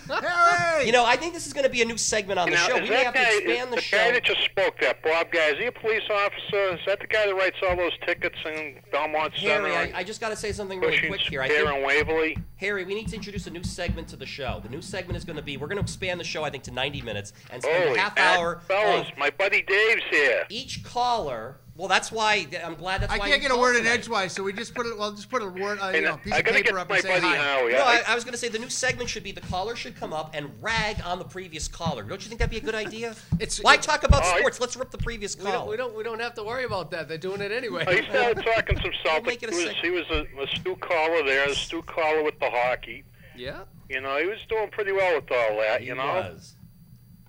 Harry! I think this is going to be a new segment on the show. We may have to expand the the show. guy that just spoke, that Bob guy, is he a police officer? Is that the guy that writes all those tickets in Belmont Harry, Center? I just got to say something really quick here. I Here think, in Waverly? Harry, we need to introduce a new segment to the show. The new segment is going to be, we're going to expand the show, I think, to 90 minutes and spend Holy a half hour fellas, of my buddy Dave's here. each caller. Well, that's why I'm glad that's I why can't you get a called word in tonight. edgewise, so we just put it. Well, just put a word, Hey, piece I of got to paper get up my and say buddy hi. Howie. No, I was going to say the new segment should be the caller should come up and rag on the previous caller. Don't you think that'd be a good idea? Why talk about sports? Let's rip the previous caller. We don't have to worry about that. They're doing it anyway. He started talking some stuff. make it a He was a Stu caller there, a Stu caller with the hockey. Yeah. He was doing pretty well with all that, He you know. was.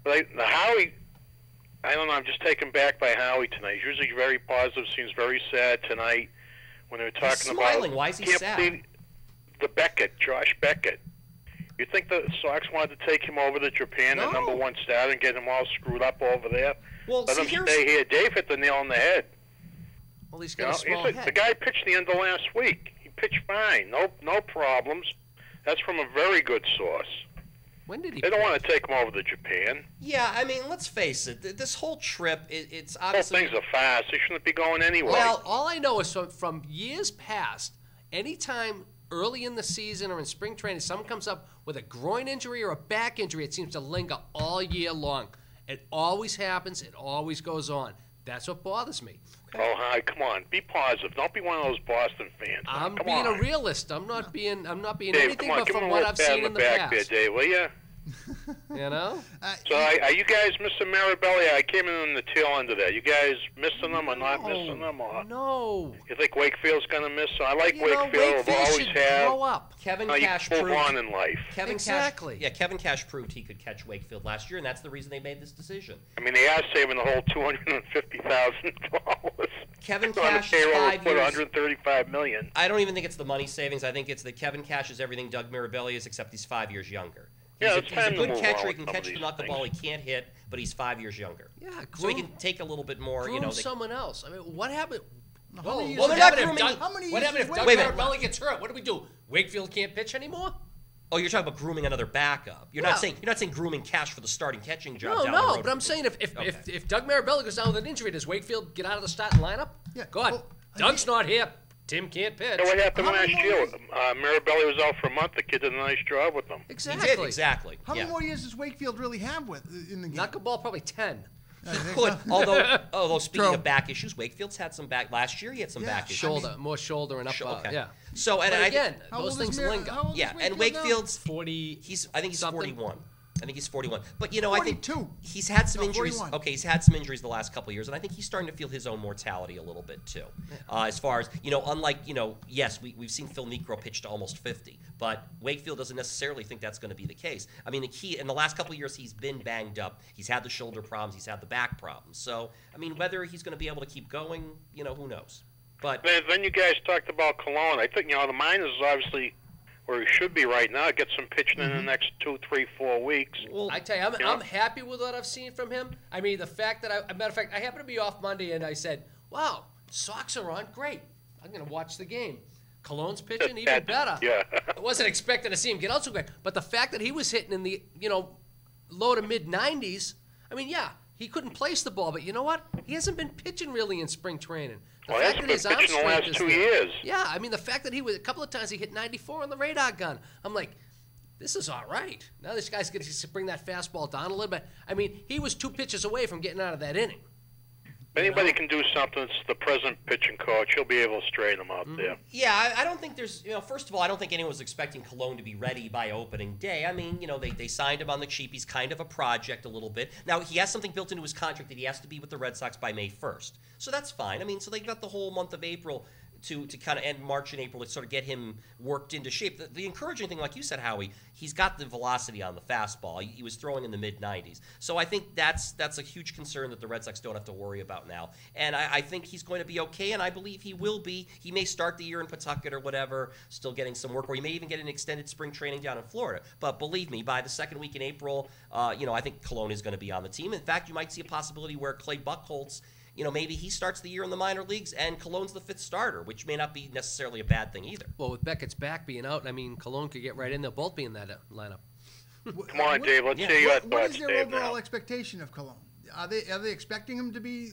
But the Howie, I don't know, I'm just taken back by Howie tonight. He's usually very positive, seems very sad tonight when they were talking about... smiling. Why is he can't sad? believe the Beckett, Josh Beckett. You think the Sox wanted to take him over to Japan, No. the #1 star, and get him all screwed up over there? Well, Let see, him here's... stay here. Dave hit the nail on the head. Well, he's You got know, a small the head. guy pitched the end of last week. He pitched fine, no problems. That's from a very good source. When did he? They don't play? want to take him over to Japan. Yeah, I mean, let's face it. This whole trip, it's Whole obviously... thing's a farce. They shouldn't be going anyway. Well, all I know is from years past, anytime early in the season or in spring training, someone comes up with a groin injury or a back injury, it seems to linger all year long. It always happens. It always goes on. That's what bothers me. Oh, hi, come on. Be positive. Don't be one of those Boston fans. I'm come being on. a realist. I'm not being Dave, anything come on, but give him from a what little I've pat seen on in the back there, past. Dave, will you? You know? So, are you guys missing Marabelli? I came in on the tail end of that. You guys missing them or not missing them? Or No. you think Wakefield's going to miss them? I like You know, Wakefield. Wakefield Always should have. grow up. Kevin No, you Cash move proved... on in life. Kevin Exactly. Cash, Kevin Cash proved he could catch Wakefield last year, and that's the reason they made this decision. I mean, they are saving the whole $250,000. Kevin on the Cash, payroll 5 put years... $135 million. I don't even think it's the money savings. I think it's that Kevin Cash is everything Doug Mirabelli is, except he's 5 years younger. Yeah, He's it's a time to good move catcher. on He with can some catch of the these knuckleball. He can't hit, but he's 5 years younger. Yeah, So he groom- can take a little bit more, groom someone else. I mean, what happened? How many years what is they're happened not if grooming- Doug, How many what years happened is if Doug Wait a minute. Mirabelli gets hurt? What do we do? Wakefield can't pitch anymore? Oh, you're talking about grooming another backup. You're Well- not saying grooming Cash for the starting catching job. No, down the no. road. But I'm saying if Okay. if Doug Mirabelli goes down with an injury, does Wakefield get out of the starting lineup? Yeah. Go on. Well, Doug's not here. Tim can't pitch. So what happened How many last more year? years? Mirabelli was out for a month. The kid did a nice job with them. He Exactly. did exactly. How yeah. many more years does Wakefield really have with in the game? Knuckleball probably 10. I think Good. so. Although speaking True. of back issues, Wakefield's had some back. Last year he had some Yeah, back issues. Shoulder, more shoulder and up. Okay. Yeah. So and But I again, How those old is things Mir- linger. how old is yeah, and Wakefield now? Wakefield's 40. I think he's something. 41. I think he's 41. But, I think 42. he's had some injuries. 41. Okay, he's had some injuries the last couple of years, and I think he's starting to feel his own mortality a little bit, too. As far as, unlike, yes, we've seen Phil Niekro pitch to almost 50, but Wakefield doesn't necessarily think that's going to be the case. I mean, in the last couple of years, he's been banged up. He's had the shoulder problems. He's had the back problems. So, I mean, whether he's going to be able to keep going, who knows. But then you guys talked about Cologne. I think, the minors is obviously where he should be right now. Get some pitching in the next 2, 3, 4 weeks. Well, I tell you, I'm happy with what I've seen from him. I mean, the fact that matter of fact, I happened to be off Monday, and I said, "Wow, Sox are on. Great. I'm going to watch the game." Cologne's pitching even better. Yeah. I wasn't expecting to see him get out so great, but the fact that he was hitting in the low to mid 90s. I mean, yeah, he couldn't place the ball, but you know what? He hasn't been pitching really in spring training. The Well, fact he that his hasn't been arm pitching the strength last is 2 there. years. Yeah, I mean, the fact that a couple of times he hit 94 on the radar gun. I'm like, this is all right. Now this guy's going to bring that fastball down a little bit. I mean, he was 2 pitches away from getting out of that inning. If anybody can do something, it's the present pitching coach. He'll be able to straighten them out there. yeah, I don't think there's, first of all, I don't think anyone was expecting Cologne to be ready by opening day. I mean, they signed him on the cheap. He's kind of a project a little bit. Now, he has something built into his contract that he has to be with the Red Sox by May 1st. So that's fine. I mean, so they got the whole month of April to kind of end March and April to sort of get him worked into shape. The encouraging thing, like you said, Howie, he's got the velocity on the fastball. He was throwing in the mid-90s. So I think that's a huge concern that the Red Sox don't have to worry about now. And I think he's going to be okay, and I believe he will be. He may start the year in Pawtucket or whatever, still getting some work, or he may even get an extended spring training down in Florida. But believe me, by the second week in April, I think Cologne is going to be on the team. In fact, you might see a possibility where Clay Buchholz, maybe he starts the year in the minor leagues and Cologne's the 5th starter, which may not be necessarily a bad thing either. Well, with Beckett's back being out, I mean, Cologne could get right in. They'll both be in that lineup. Come on, Dave. Let's hear your What thoughts, is their Dave, overall now. expectation of Cologne? Are they expecting him to be,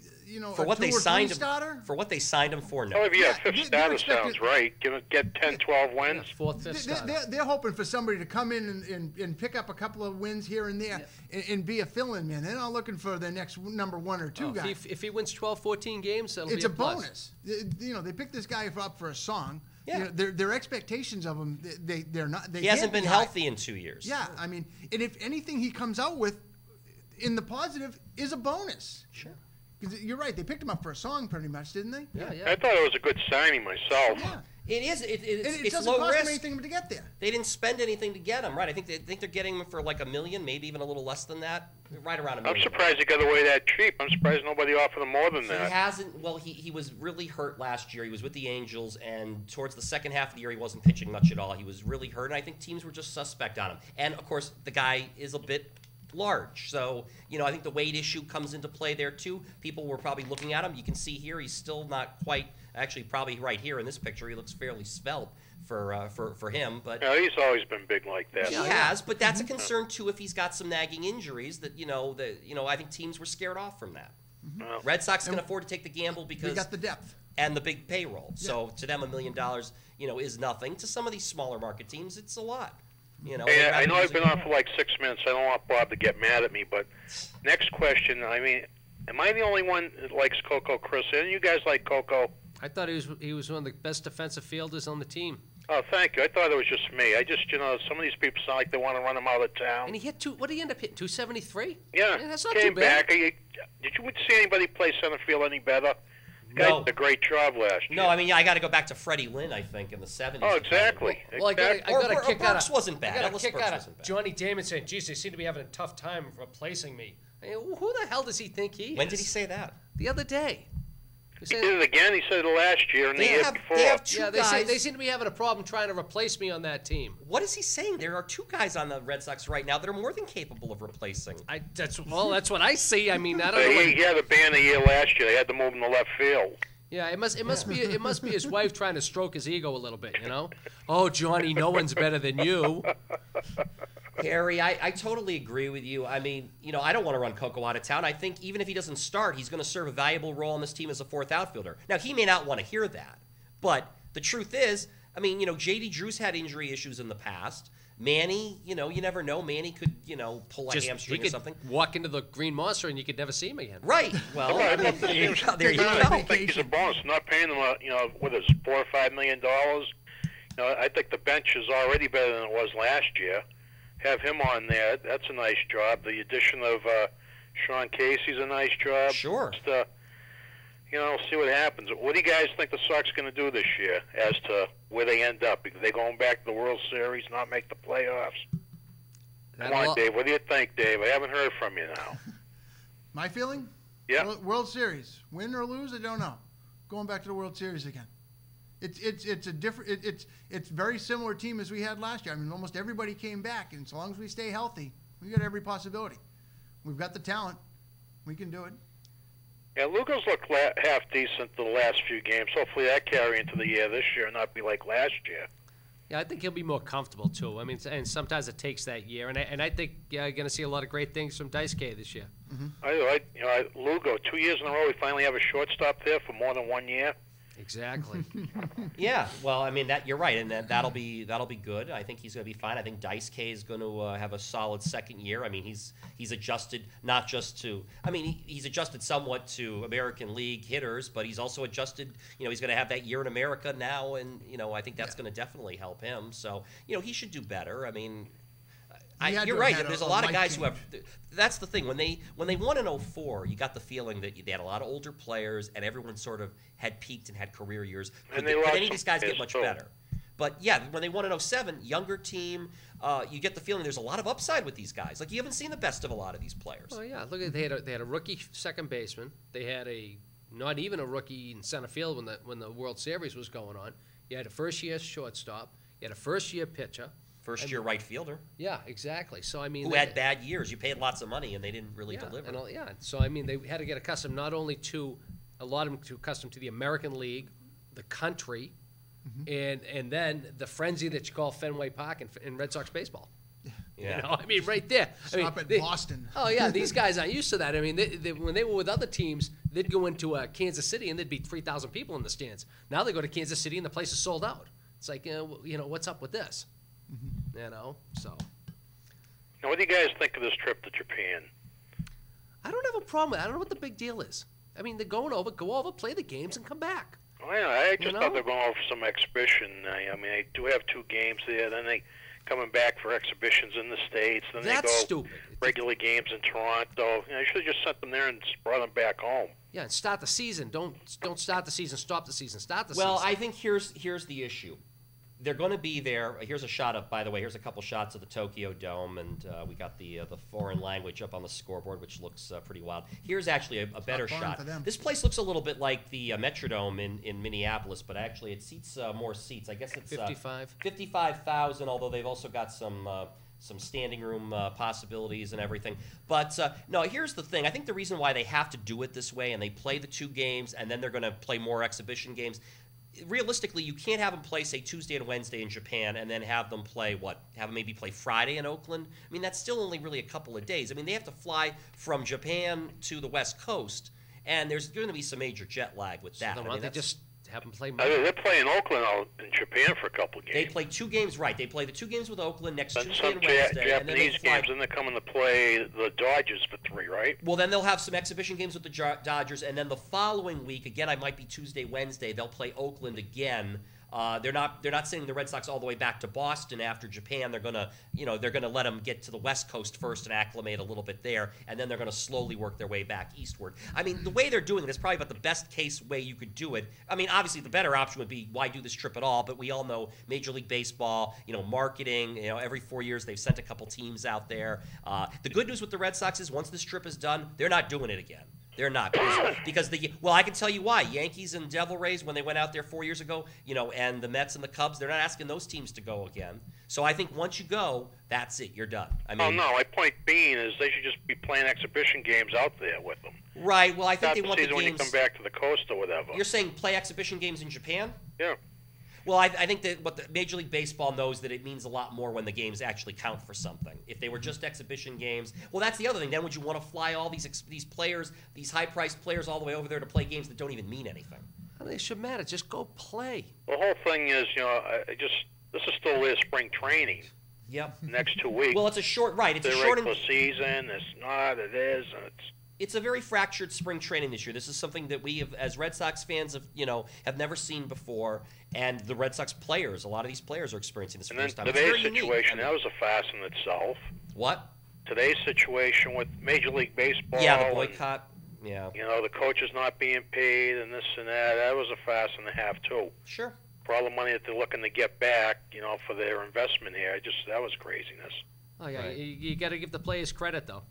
For a what 2 they or 3 signed him starter? for, what they signed him for, no. Oh, yeah, Yeah, 5th they're starter expecting- sounds right. Get 10, 12 wins. 4th, 5th starter. They're hoping for somebody to come in and pick up a couple of wins here and there and be a fill-in man. They're not looking for their next number 1 or 2 guy. If he wins 12, 14 games, that'll It's be a plus. bonus. They picked this guy up for a song. Yeah. Their expectations of him, they're not. They He hasn't can't been be high. healthy in 2 years. Yeah, I mean, and if anything he comes out with in the positive is a bonus. Sure. 'Cause you're right. They picked him up for a song, pretty much, didn't they? Yeah, yeah. I thought it was a good signing myself. Yeah. It is. And it It's doesn't low cost them risk. anything to get there. They didn't spend anything to get him, right? I think they're getting him for like $1 million, maybe even a little less than that, right around $1 I'm million. surprised he got away that cheap. I'm surprised nobody offered him more than He that. hasn't. Well, he was really hurt last year. He was with the Angels, and towards the second half of the year, he wasn't pitching much at all. He was really hurt, and I think teams were just suspect on him. And of course, the guy is a bit large, so I think the weight issue comes into play there too. People were probably looking at him. You can see here, he's still not quite. Actually, probably right here in this picture, he looks fairly svelte for him, but. Yeah, he's always been big like that. He has, but that's a concern too if he's got some nagging injuries that I think teams were scared off from that. Well, Red Sox can afford to take the gamble They because got the depth. and the big payroll. So to them, $1 million, is nothing. To some of these smaller market teams, it's a lot. Hey, I know I've been on for like 6 minutes. I don't want Bob to get mad at me, but next question. I mean, am I the only one that likes Coco Chris? And you guys like Coco? I thought he was one of the best defensive fielders on the team. Oh, thank you. I thought it was just me. I just, some of these people sound like they want to run him out of town. And he hit what did he end up hitting? 273? Yeah, That's not came too bad. back. Did you see anybody play center field any better? The guy No. did a great job last year. No, I mean, I got to go back to Freddie Lynn, I think, in the 70s. Oh, exactly. Well, I got a kick out Burks of wasn't bad. I got a Ellis kick Burks out wasn't of bad. Johnny Damon saying, "Geez, they seem to be having a tough time replacing me." I mean, who the hell does he think he is? When did he say that? The other day. He did it again. He said it last year and the year before. They have two Yeah, guys. they seem to be having a problem trying to replace me on that team. What is he saying? There are 2 guys on the Red Sox right now that are more than capable of replacing. That's what I see. I mean, I don't know. He had a ban a year last year. They had to move him to left field. Yeah, it must be his wife trying to stroke his ego a little bit, Oh, Johnny, no one's better than you. Harry, I totally agree with you. I mean, I don't want to run Coco out of town. I think even if he doesn't start, he's going to serve a valuable role on this team as a 4th outfielder. Now, he may not want to hear that, but the truth is, I mean, J.D. Drew's had injury issues in the past. Manny, you never know. Manny could, pull a hamstring he or something. could walk into the Green Monster and you could never see him again. Right. Well, I mean, there you go. There you I go. don't think he's a bonus. Not paying him, what is $4 or $5 million. I think the bench is already better than it was last year. have him on there. That's a nice job. The addition of Sean Casey's a nice job. Sure. Just, see what happens. What do you guys think the Sox going to do this year as to where they end up? Are they going back to the World Series, not make the playoffs? Come on, Dave. What do you think, Dave? I haven't heard from you now. My feeling? Yeah. World Series, win or lose, I don't know. Going back to the World Series again. It's a different. It's very similar team as we had last year. I mean, almost everybody came back, and as long as we stay healthy, we got every possibility. We've got the talent. We can do it. Yeah, Lugo's looked half decent the last few games. Hopefully that carry into the year this year and not be like last year. Yeah, I think he'll be more comfortable too. I mean, and sometimes it takes that year, and I think you're going to see a lot of great things from Dice K this year. Mm-hmm. Lugo, 2 years in a row, we finally have a shortstop there for more than 1 year. Exactly. Yeah, well, I mean that'll right, and that'll be good. I think he's going to be fine. I think Dice K is going to have a solid second year. I mean, he's adjusted not just to. I mean, he's adjusted somewhat to American League hitters, but he's also adjusted. He's going to have that year in America now, and I think that's going to definitely help him. So he should do better. I mean. You're right. There's a lot of guys who have. That's the thing. When they won in 2004, you got the feeling that they had a lot of older players, and everyone sort of had peaked and had career years. Could any of these guys get much better? But yeah, when they won in 2007, younger team, you get the feeling there's a lot of upside with these guys. Like you haven't seen the best of a lot of these players. Oh yeah, look at they had a rookie second baseman. They had not even a rookie in center field when the World Series was going on. You had a first year shortstop. You had a first year pitcher. First-year right fielder. Yeah, exactly. So I mean, who had bad years? You paid lots of money, and they didn't really deliver. So I mean, they had to get accustomed not only to a lot of them to accustomed to the American League, the country, and then the frenzy that you call Fenway Park in Red Sox baseball. Yeah. I mean, right there. Stop at Boston. Oh yeah, these guys aren't used to that. I mean, when they were with other teams, they'd go into Kansas City and there'd be 3,000 people in the stands. Now they go to Kansas City and the place is sold out. It's like, what's up with this? So. Now, what do you guys think of this trip to Japan? I don't have a problem with it. I don't know what the big deal is. I mean, they're going over, go over, play the games, and come back. Oh, yeah, I just thought they were going over for some exhibition. I mean, they do have 2 games there. Then they coming back for exhibitions in the States. Then That's they go stupid. regular games in Toronto. You should have just sent them there and brought them back home. Yeah, and start the season. Don't start the season. Stop the season. Start the season. Well, I think here's the issue. They're going to be there. Here's a shot of, by the way, here's a couple shots of the Tokyo Dome, and we got the foreign language up on the scoreboard, which looks pretty wild. Here's actually a better shot. This place looks a little bit like the Metrodome in Minneapolis, but actually it seats more seats. I guess it's 55,000, although they've also got some standing room possibilities and everything. But no, here's the thing. I think the reason why they have to do it this way, and they play the 2 games, and then they're going to play more exhibition games. Realistically, you can't have them play, say, Tuesday and Wednesday in Japan and then have them play, have them maybe play Friday in Oakland? I mean, that's still only really a couple of days. I mean, they have to fly from Japan to the West Coast, and there's going to be some major jet lag with that. Then why don't they just have them play they're playing Oakland in Japan for a couple of games. They play 2 games, right. They play the 2 games with Oakland next Tuesday some and Wednesday. Japanese games, and they're coming to play the Dodgers for 3, right? Well, then they'll have some exhibition games with the Dodgers, and then the following week, again, I might be Tuesday, Wednesday, they'll play Oakland again. They're not sending the Red Sox all the way back to Boston after Japan. They're gonna let them get to the West Coast first and acclimate a little bit there, and then they're gonna slowly work their way back eastward. I mean, the way they're doing it is probably about the best case way you could do it. I mean, obviously the better option would be why do this trip at all? But we all know Major League Baseball, marketing. Every 4 years they've sent a couple teams out there. The good news with the Red Sox is once this trip is done, they're not doing it again. They're not because I can tell you why. Yankees and Devil Rays, when they went out there 4 years ago, and the Mets and the Cubs, they're not asking those teams to go again. So I think once you go, that's it. You're done. I mean, no. My point being is they should just be playing exhibition games out there with them. Right. Well, I think they want the games when you come back to the coast or whatever. You're saying play exhibition games in Japan? Yeah. Well, I think that what the Major League Baseball knows that it means a lot more when the games actually count for something. If they were just exhibition games, well, that's the other thing. Then would you want to fly all these players, these high-priced players, all the way over there to play games that don't even mean anything? Well, they should matter. Just go play. The whole thing is, this is still their spring training. Yep. Next 2 weeks. Well, it's a short It's a short season. It's not. It is. And it's. it's a very fractured spring training this year. This is something that we have, as Red Sox fans, have never seen before. And the Red Sox players, a lot of these players are experiencing this for the first time. Today's situation, that was a farce in itself. What? Today's situation with Major League Baseball. Yeah, the boycott. Yeah. The coaches not being paid and this and that was a farce and a half, too. Sure. For all the money that they're looking to get back, for their investment here, that was craziness. Oh, yeah, Right. you got to give the players credit, though.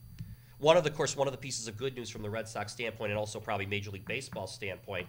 One of the pieces of good news from the Red Sox standpoint, and also probably Major League Baseball standpoint,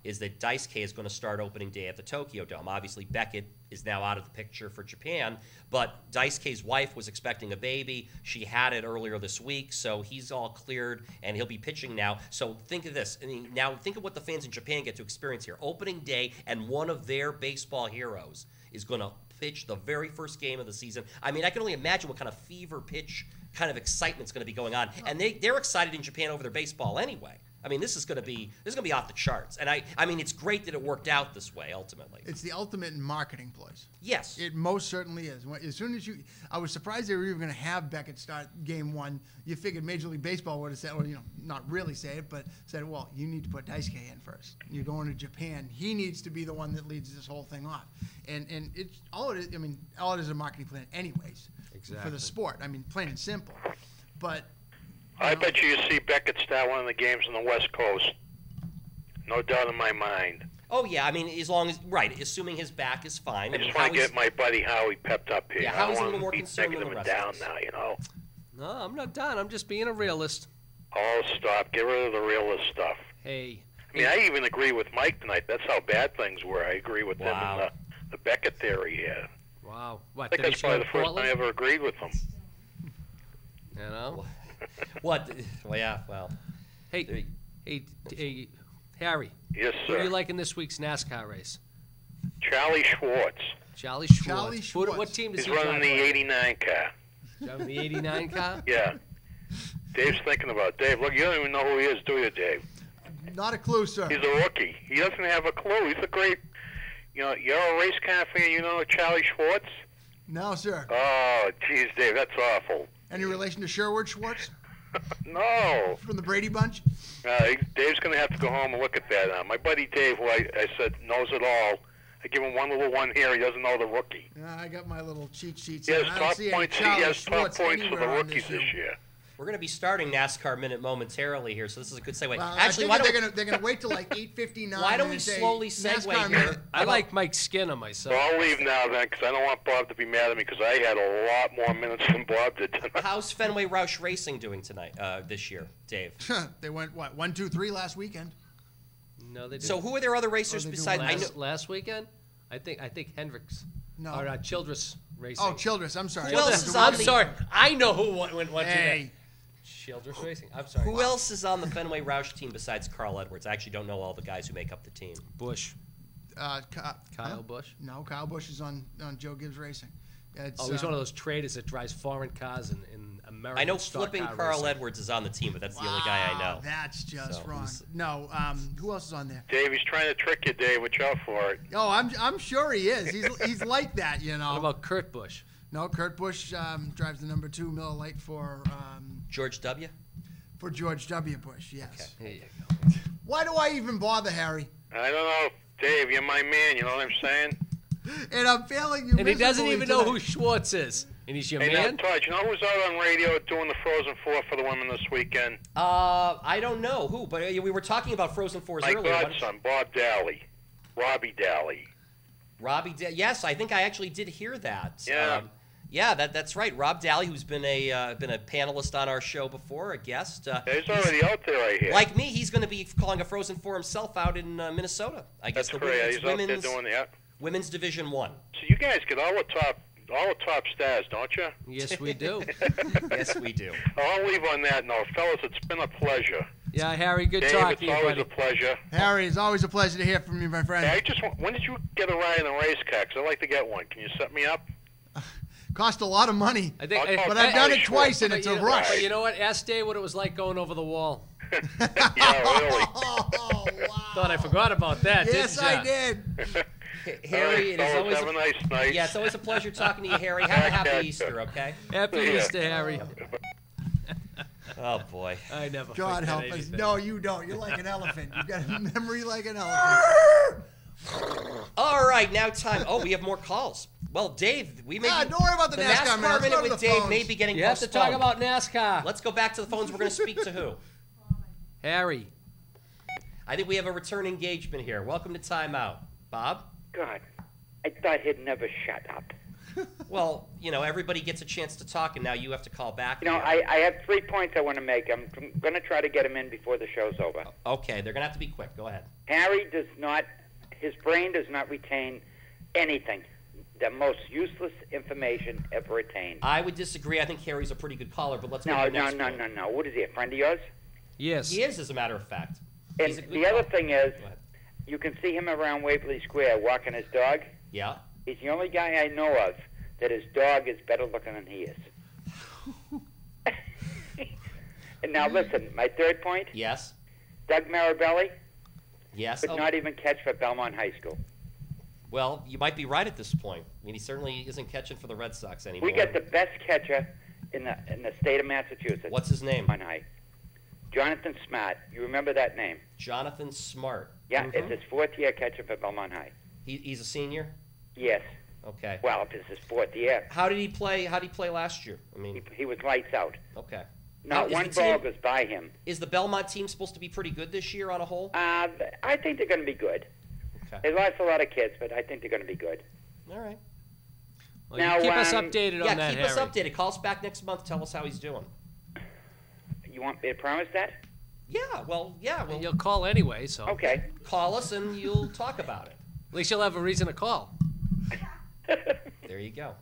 is that Daisuke is going to start opening day at the Tokyo Dome. Obviously, Beckett is now out of the picture for Japan, but Daisuke's wife was expecting a baby. She had it earlier this week, so he's all cleared, and he'll be pitching now. So think of this. Now think of what the fans in Japan get to experience here. Opening day, and one of their baseball heroes is going to pitch the very first game of the season. I mean, I can only imagine what kind of fever pitch kind of excitement's going to be going on. And they're excited in Japan over their baseball anyway. I mean, this is going to be off the charts. And I mean, it's great that it worked out this way ultimately. It's the ultimate in marketing plays. Yes. It most certainly is. As soon as I was surprised they were even going to have Beckett start game one. You figured Major League Baseball would have said, or not really say it, but said, well, you need to put Daisuke in first. You're going to Japan. He needs to be the one that leads this whole thing off. And it's all it is. I mean, all it is a marketing plan, anyways. Exactly. For the sport. I mean, plain and simple. But I bet you see Beckett start one of the games on the West Coast. No doubt in my mind. Oh yeah, I mean, assuming his back is fine. I just want to get my buddy Howie pepped up here. Yeah, I Howie's a don't little more want to be concerned than negative the and rest down of us. now, No, I'm not done. I'm just being a realist. Oh, stop. Get rid of the realist stuff. Hey. I mean, I even agree with Mike tonight. That's how bad things were. I agree with him Wow. in the Beckett theory here. Wow. I What? think did he that's show probably the in first time Portland? I ever agreed with him. You know? What? Well, yeah. Well, Hey, Harry. Yes, Who are sir. you liking this week's NASCAR race? Charlie Schwartz. Charlie Schwartz. Charlie Schwartz. What team does He's he running drive the for? 89 car. Driving the 89 car? Yeah. Dave's thinking about it. Dave, look, you don't even know who he is, do you, Dave? not a clue, sir. He's a rookie. He doesn't have a clue. He's a great, you're a race car fan. You know Charlie Schwartz? No, sir. Oh, geez, Dave, that's awful. Any relation to Sherwood Schwartz No. from the Brady Bunch? Dave's going to have to go home and look at that. My buddy Dave, who I said knows it all, I give him one little one here. He doesn't know the rookie. I got my little cheat sheets. He has here. I don't top see any points. He Charlie has top Schwartz points for the anywhere on rookies this year. We're going to be starting NASCAR Minute momentarily here, so this is a good segue. Well, Actually, I why think don't they're gonna wait till like 8:59. Why don't we and say slowly segue NASCAR here? minute. I like Mike Skinner myself. So I'll leave now then, because I don't want Bob to be mad at me, because I had a lot more minutes than Bob did tonight. How's Fenway Roush Racing doing tonight, this year, Dave? They went what 1, 2, 3 last weekend. No, they didn't. So who are their other racers they do besides? I know, last weekend? I think Hendricks. No. Or Childress Racing. Oh, Childress. I'm sorry. Who else Childress. is on I'm the- sorry. I know who went to Hey. that. Childress Racing. I'm sorry. who else is on the Fenway Roush team besides Carl Edwards? I actually don't know all the guys who make up the team. Bush. Kyle Busch. No, Kyle Busch is on Joe Gibbs Racing. It's, Oh, he's one of those traders that drives foreign cars in America. I know flipping Carl Edwards is on the team, but that's the only guy I know. That's just So, wrong. who's- No, who else is on there? Dave, he's trying to trick you, Dave. Watch out for it. Oh, I'm sure he is. He's like that, you know. What about Kurt Busch? No, Kurt Busch drives the number 2 Miller Lite for George W. George W. Bush. Yes. There you go. Why do I even bother, Harry? I don't know. Dave, you're my man. You know what I'm saying? And I'm failing you. And he doesn't miserably even know tonight. who Schwartz is. And he's your Hey, man? now, Todd, you know who's out on radio doing the Frozen Four for the women this weekend? I don't know who, but we were talking about Frozen Fours My earlier. godson, Bob Daly. Robbie Daly. Yes, I think I actually did hear that. Yeah. Yeah, that's right. Rob Daly, who's been a panelist on our show before, a guest. Yeah, he's already out there, I hear. Like me, he's going to be calling a Frozen Four himself out in Minnesota. I guess That's correct. He's out there doing that. Women's Division 1. So you guys get all the top stars, don't you? Yes, we do. Yes, we do. I'll leave on that note. Fellas, it's been a pleasure. Yeah, Harry, good Dave, talking it's to you, always buddy. a pleasure. Harry, it's always a pleasure to hear from you, my friend. Hey, when did you get a ride in a race car? 'Cause I'd like to get one. Can you set me up? Cost a lot of money. I think, But But I've done it twice, and but it's you a know- rush. But you know what? Ask Dave what it was like going over the wall. Yeah, really. Oh, wow. Thought I forgot about that, Yes, didn't ya? I did. Harry, it is fellas, always have a nice night. yeah, it's always a pleasure talking to you, Harry. Have a happy Yeah. Easter, okay? Happy Yeah. Easter, Harry. Oh, boy. I never God forget help us. anything. No, you don't. You're like an elephant. You've got a memory like an elephant. All right, now time. Oh, we have more calls. Well, Dave, we may Don't worry about the NASCAR, man. Let's minute go to with the Dave phones. may be getting You have to postponed. talk about NASCAR. Let's go back to the phones. We're going to speak to who? Harry. I think we have a return engagement here. Welcome to Timeout. Bob? God, I thought he'd never shut up. Well, everybody gets a chance to talk, and now you have to call back. I have 3 points I want to make. I'm going to try to get them in before the show's over. Okay, they're going to have to be quick. Go ahead. Harry does not, his brain does not retain anything. The most useless information ever retained. I would disagree. I think Harry's a pretty good caller, but let's go No. to the next point. What is he, a friend of yours? Yes. He is, as a matter of fact. And He's a good the other caller. thing is, Go ahead. you can see him around Waverly Square walking his dog. Yeah. He's the only guy I know of that his dog is better looking than he is. And now listen, my third point, Yes. Doug Marabelli Yes. could Oh, not even catch for Belmont High School. well, you might be right at this point. I mean, he certainly isn't catching for the Red Sox anymore. We got the best catcher in the state of Massachusetts. What's his name? Belmont High. Jonathan Smart. You remember that name? Jonathan Smart. Yeah, it's his fourth year catcher for Belmont High. He's a senior? Yes. Okay. Well, if it's his fourth year, How did he play? How did he play last year? I mean, he was lights out. okay. Not Is one the ball team- goes by him. Is the Belmont team supposed to be pretty good this year on a whole? I think they're going to be good. Okay. They lost a lot of kids, but I think they're going to be good. All right. Well, Now, you keep us um, updated Yeah, on that, keep Harry. us updated. Call us back next month. Tell us how he's doing. You want me to promise that? Yeah, well, You'll call anyway, so Okay. call us and you'll talk about it. at least you'll have a reason to call. There you go.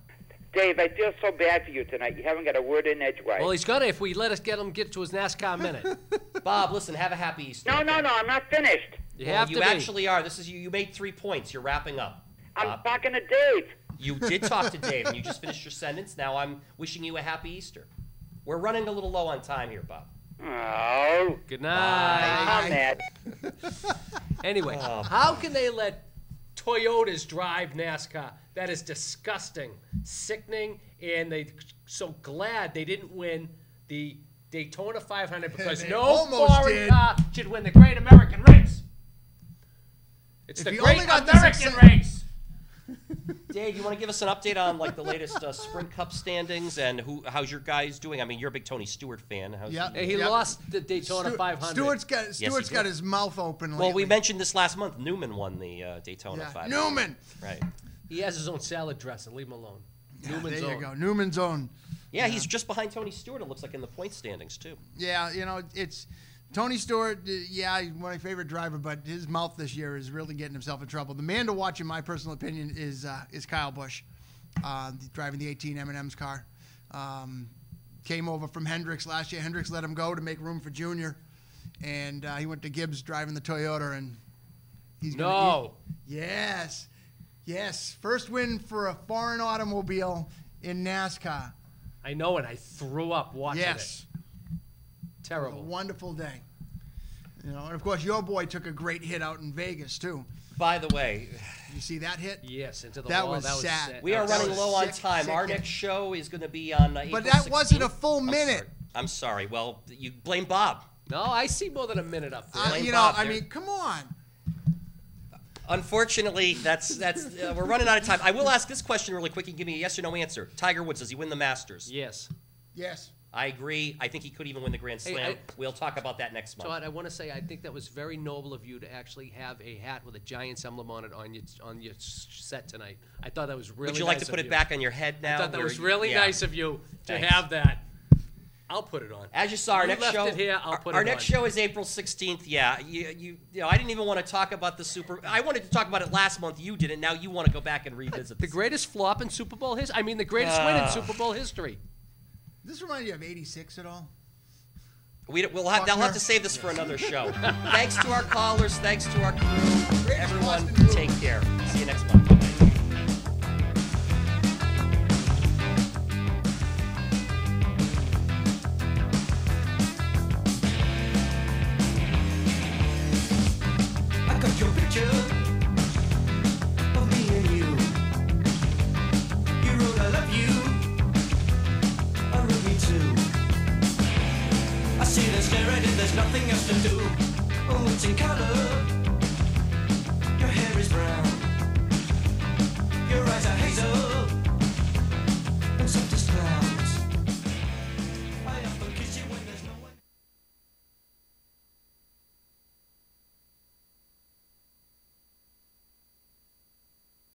Dave, I feel so bad for you tonight. You haven't got a word in edgewise. Well, he's gonna if we let us get him get to his NASCAR minute. Bob, listen, have a happy Easter. No, I'm not finished. You Well, have you to be. actually are. This is you. You made 3 points. You're wrapping up. I'm Bob. talking to Dave. You did talk to Dave, and you just finished your sentence. Now I'm wishing you a happy Easter. We're running a little low on time here, Bob. Oh, Good night. I'm mad. Anyway, Oh. how can they let Toyotas drive NASCAR? That is disgusting, sickening, and they so glad they didn't win the Daytona 500 because They no almost foreign did. car should win the Great American Race. It's If the you Great only got this American exci- Race. Dave, you want to give us an update on the latest Sprint Cup standings and how's your guys doing? I mean, you're a big Tony Stewart fan. How's Yeah. he? Hey, he Yep. lost the Daytona 500. Stewart's he got did. his mouth open lately. Well, we mentioned this last month. Newman won the Daytona Yeah. 500. Newman. Right. He has his own salad dressing. Leave him alone. Yeah, Newman's there you own. go. Newman's own. Yeah, he's just behind Tony Stewart, it looks like, in the point standings, too. Yeah, it's Tony Stewart. Yeah, he's my favorite driver, but his mouth this year is really getting himself in trouble. The man to watch, in my personal opinion, is Kyle Busch, driving the 18 M&M's car. Came over from Hendricks last year. Hendricks let him go to make room for Junior, and he went to Gibbs driving the Toyota, and he's yes. First win for a foreign automobile in NASCAR. I know it. I threw up watching Yes. it. A Terrible. wonderful day. And of course, your boy took a great hit out in Vegas too. By the way, You see that hit? Yes, into the That wall. was sad. we are That running was low on sick, time. sick Our hit. next show is going to be on April But that wasn't a 16th. full minute. I'm sorry. Well, you blame Bob. No, I see more than a minute up there. Blame Bob. I mean, come on. Unfortunately, that's we're running out of time. I will ask this question really quick. You can give me a yes or no answer. Tiger Woods, does he win the Masters? Yes. Yes. I agree. I think he could even win the Grand Hey, Slam. We'll talk about that next month. Todd, I want to say I think that was very noble of you to actually have a hat with a Giants emblem on it on your set tonight. I thought that was really Would you like nice to put of it you. back on your head now? I thought that where was you- really yeah. nice of you to Thanks. have that. I'll put it on. As you saw, our You next left show. it here, I'll put our it next on. show is April 16th. Yeah, you know, I didn't even want to talk about the Super. I wanted to talk about it last month. You didn't. Now you want to go back and revisit The this. greatest flop in Super Bowl history. I mean, the greatest win in Super Bowl history. Does this remind you of '86 at all? They'll have to save this for another show. Thanks to our callers. Thanks to our crew. Everyone, take care. See you next month.